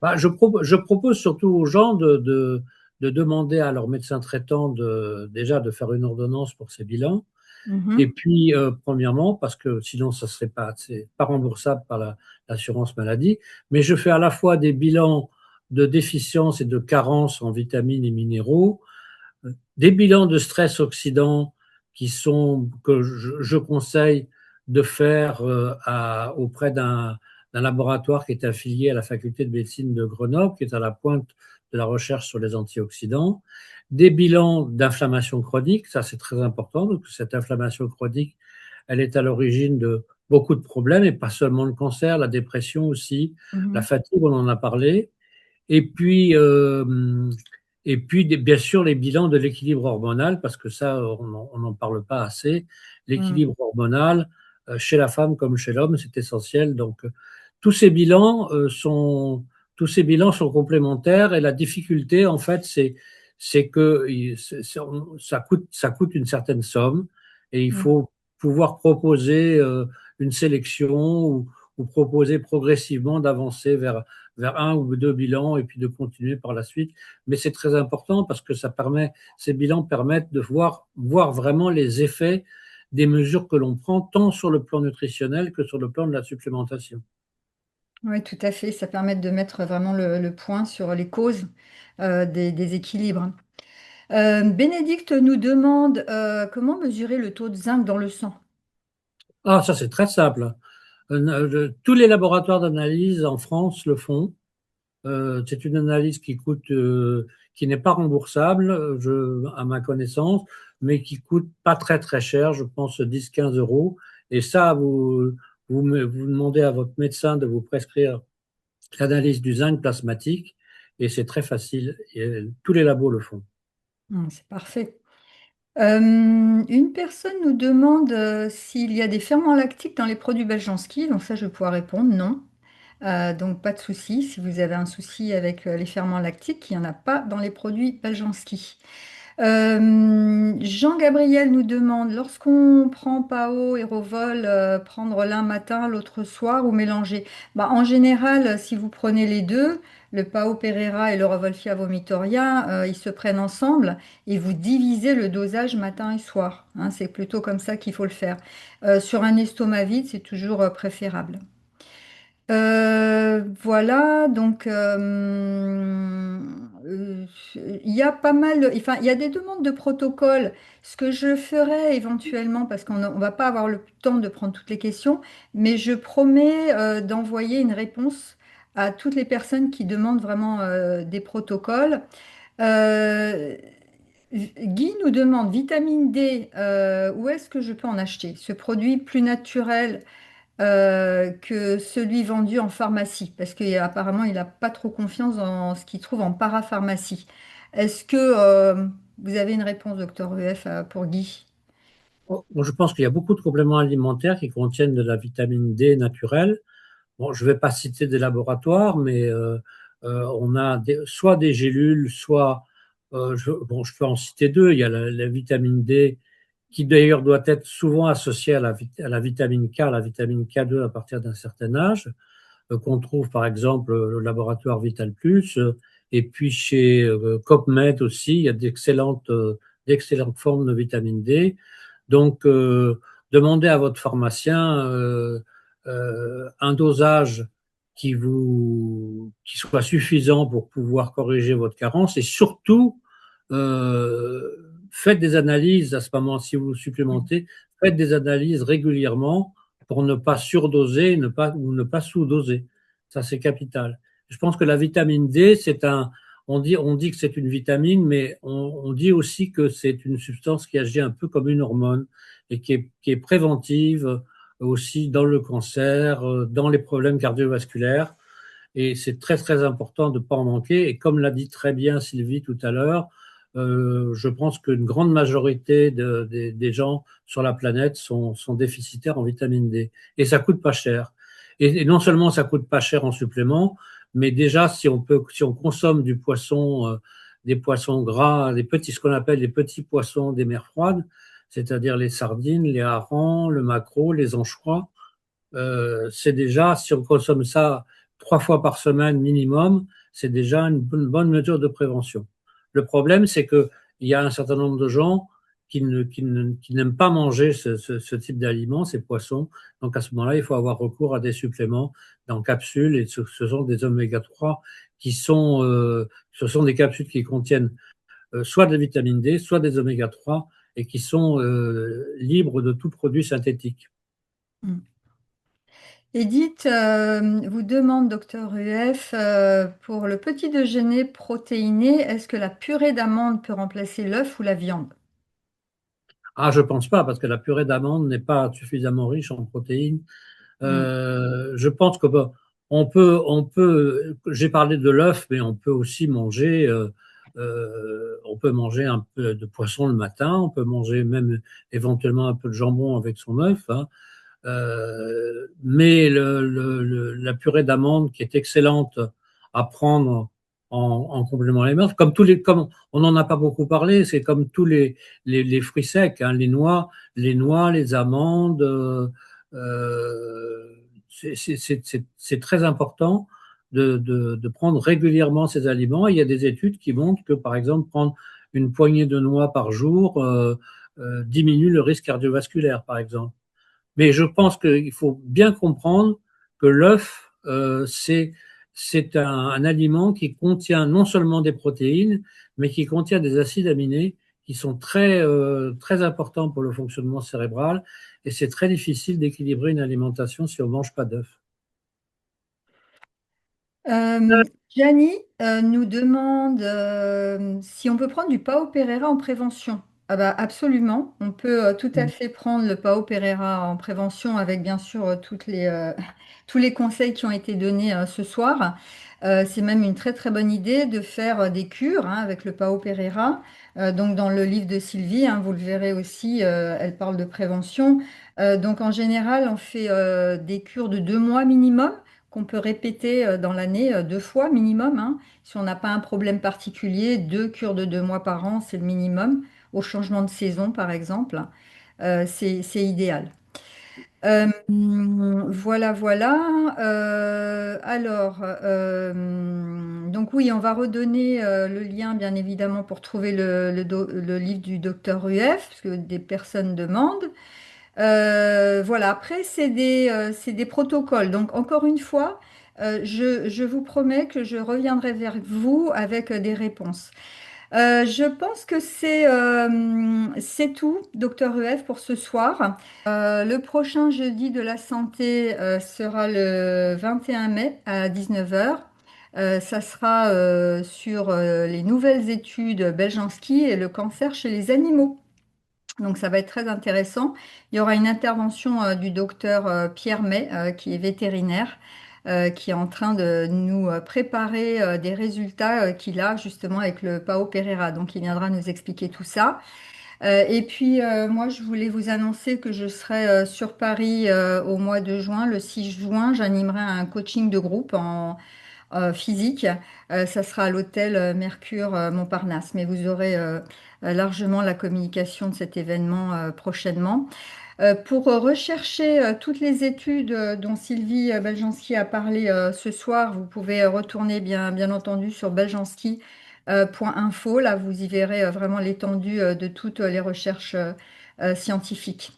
Bah, je propose surtout aux gens de demander à leur médecin traitant déjà de faire une ordonnance pour ces bilans. Et Mhm, puis, premièrement, parce que sinon, ça serait pas, c'est pas remboursable par l'assurance maladie, mais je fais à la fois des bilans de déficience et de carence en vitamines et minéraux, des bilans de stress oxydant que je conseille de faire auprès d'un laboratoire qui est affilié à la faculté de médecine de Grenoble, qui est à la pointe de la recherche sur les antioxydants, des bilans d'inflammation chronique, ça c'est très important, donc cette inflammation chronique, elle est à l'origine de beaucoup de problèmes, et pas seulement le cancer, la dépression aussi, la mhm, fatigue, on en a parlé, et puis, bien sûr, les bilans de l'équilibre hormonal, parce que ça, on n'en parle pas assez. mhm, L'équilibre hormonal, chez la femme comme chez l'homme, c'est essentiel. Donc, tous ces bilans tous ces bilans sont complémentaires et la difficulté, en fait, c'est que ça coûte une certaine somme et il mhm. faut pouvoir proposer une sélection ou proposer progressivement d'avancer vers un ou deux bilans et puis de continuer par la suite. Mais c'est très important parce que ces bilans permettent de voir vraiment les effets des mesures que l'on prend, tant sur le plan nutritionnel que sur le plan de la supplémentation. Oui, tout à fait. Ça permet de mettre vraiment le point sur les causes des déséquilibres. Bénédicte nous demande comment mesurer le taux de zinc dans le sang. Ah, ça c'est très simple. Tous les laboratoires d'analyse en France le font. C'est une analyse qui n'est pas remboursable, à ma connaissance, mais qui coûte pas très très cher, je pense 10-15 euros. Et ça, vous demandez à votre médecin de vous prescrire l'analyse du zinc plasmatique, et c'est très facile. Et tous les labos le font. C'est parfait. Une personne nous demande s'il y a des ferments lactiques dans les produits Beljanski. Donc ça, je vais pouvoir répondre non. Donc pas de souci. Si vous avez un souci avec les ferments lactiques, il n'y en a pas dans les produits Beljanski. Jean-Gabriel nous demande, lorsqu'on prend PAO et Rovol, prendre l'un matin, l'autre soir ou mélanger? Bah, en général, si vous prenez les deux, le PAO Pereira et le Revolfia Vomitoria, ils se prennent ensemble et vous divisez le dosage matin et soir, hein. C'est plutôt comme ça qu'il faut le faire. Sur un estomac vide, c'est toujours préférable. Voilà, donc il y a pas mal, enfin, il y a des demandes de protocole. Ce que je ferai éventuellement, parce qu'on va pas avoir le temps de prendre toutes les questions, mais je promets d'envoyer une réponse à toutes les personnes qui demandent vraiment des protocoles. Euh, Guy nous demande, vitamine D, où est-ce que je peux en acheter? Ce produit plus naturel que celui vendu en pharmacie, parce qu'apparemment, il n'a pas trop confiance dans ce qu'il trouve en parapharmacie. Est-ce que vous avez une réponse, docteur EF, pour Guy? Bon, je pense qu'il y a beaucoup de compléments alimentaires qui contiennent de la vitamine D naturelle. Bon, je ne vais pas citer des laboratoires, mais on a soit des gélules, soit, bon, je peux en citer deux. Il y a la vitamine D, qui d'ailleurs doit être souvent associée à la vitamine K, la vitamine K2 à partir d'un certain âge, qu'on trouve par exemple au laboratoire Vital Plus, Et puis chez CopMed aussi, il y a d'excellentes formes de vitamine D. Donc, demandez à votre pharmacien un dosage qui soit suffisant pour pouvoir corriger votre carence et surtout, faites des analyses à ce moment, si vous supplémentez, faites des analyses régulièrement pour ne pas surdoser ou ne pas sous-doser. Ça, c'est capital. Je pense que la vitamine D, on dit que c'est une vitamine, mais on dit aussi que c'est une substance qui agit un peu comme une hormone et qui est préventive aussi dans le cancer, dans les problèmes cardiovasculaires. Et c'est très, très important de ne pas en manquer. Et comme l'a dit très bien Sylvie tout à l'heure, je pense qu'une grande majorité des gens sur la planète sont déficitaires en vitamine D. Et ça coûte pas cher. Et non seulement ça coûte pas cher en supplément, mais déjà, si on consomme du poisson, des poissons gras, ce qu'on appelle les petits poissons des mers froides, c'est-à-dire les sardines, les harengs, le maquereau, les anchois, c'est déjà, si on consomme ça 3 fois par semaine minimum, c'est déjà une bonne mesure de prévention. Le problème, c'est qu'il y a un certain nombre de gens qui n'aiment pas manger ce type d'aliments, ces poissons. Donc à ce moment-là, il faut avoir recours à des suppléments en capsules, et ce sont des oméga 3 ce sont des capsules qui contiennent soit de la vitamine D, soit des oméga 3 et qui sont libres de tout produit synthétique. Mm. Edith vous demande, docteur UF, pour le petit déjeuner protéiné, est-ce que la purée d'amande peut remplacer l'œuf ou la viande? Ah, je pense pas, parce que la purée d'amande n'est pas suffisamment riche en protéines. Mm. Je pense que j'ai parlé de l'œuf, mais on peut aussi on peut manger un peu de poisson le matin, on peut manger même éventuellement un peu de jambon avec son œuf, hein. Mais la purée d'amande qui est excellente à prendre en complément alimentaire, comme on n'en a pas beaucoup parlé, c'est comme tous les fruits secs, hein, les noix, les amandes. C'est très important de prendre régulièrement ces aliments. Il y a des études qui montrent que, par exemple, prendre une poignée de noix par jour diminue le risque cardiovasculaire, par exemple. Mais je pense qu'il faut bien comprendre que l'œuf, c'est un aliment qui contient non seulement des protéines, mais qui contient des acides aminés qui sont très importants pour le fonctionnement cérébral. Et c'est très difficile d'équilibrer une alimentation si on ne mange pas d'œufs. Euh, Gianni nous demande si on peut prendre du Pao Pereira en prévention. Ah bah absolument, on peut tout à fait prendre le Pao Pereira en prévention avec bien sûr tous les conseils qui ont été donnés ce soir. C'est même une très très bonne idée de faire des cures hein, avec le Pao Pereira. Donc dans le livre de Sylvie, hein, vous le verrez aussi, elle parle de prévention. Donc en général, on fait des cures de 2 mois minimum qu'on peut répéter dans l'année 2 fois minimum, hein. Si on n'a pas un problème particulier, 2 cures de 2 mois par an, c'est le minimum. Au changement de saison, par exemple, c'est idéal. Voilà, voilà. Donc oui, on va redonner le lien, bien évidemment, pour trouver le livre du docteur Rueff, parce que des personnes demandent. Voilà, après, c'est des protocoles. Donc, encore une fois, je vous promets que je reviendrai vers vous avec des réponses. Je pense que c'est tout, docteur EF, pour ce soir. Le prochain jeudi de la santé sera le 21 mai à 19 heures. Ça sera sur les nouvelles études Beljanski et le cancer chez les animaux. Donc ça va être très intéressant. Il y aura une intervention du docteur Pierre May, qui est vétérinaire, qui est en train de nous préparer des résultats qu'il a justement avec le Pao Pereira. Donc il viendra nous expliquer tout ça. Et puis moi, je voulais vous annoncer que je serai sur Paris au mois de juin. Le 6 juin, j'animerai un coaching de groupe en physique. Ça sera à l'hôtel Mercure Montparnasse, mais vous aurez largement la communication de cet événement prochainement. Pour rechercher toutes les études dont Sylvie Beljanski a parlé ce soir, vous pouvez retourner bien entendu sur beljanski.info. Là, vous y verrez vraiment l'étendue de toutes les recherches scientifiques.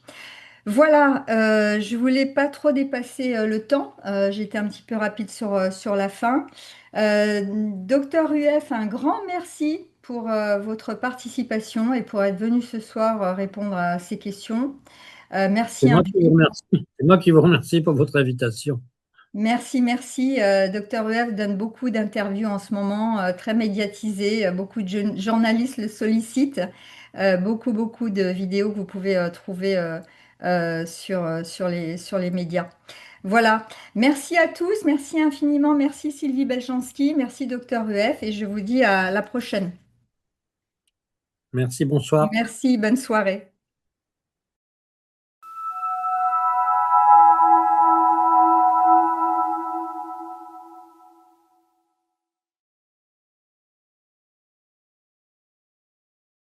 Voilà, je voulais pas trop dépasser le temps. J'étais un petit peu rapide sur la fin. Docteur UF, un grand merci pour votre participation et pour être venu ce soir répondre à ces questions. C'est Merci moi qui vous infiniment. remercie. C'est moi qui vous remercie pour votre invitation. Merci. Docteur UF donne beaucoup d'interviews en ce moment, très médiatisées. Beaucoup de journalistes le sollicitent. Beaucoup de vidéos que vous pouvez trouver sur les médias. Voilà. Merci à tous. Merci infiniment. Merci Sylvie Beljanski. Merci Docteur UF. Et je vous dis à la prochaine. Merci, bonsoir. Merci. Bonne soirée.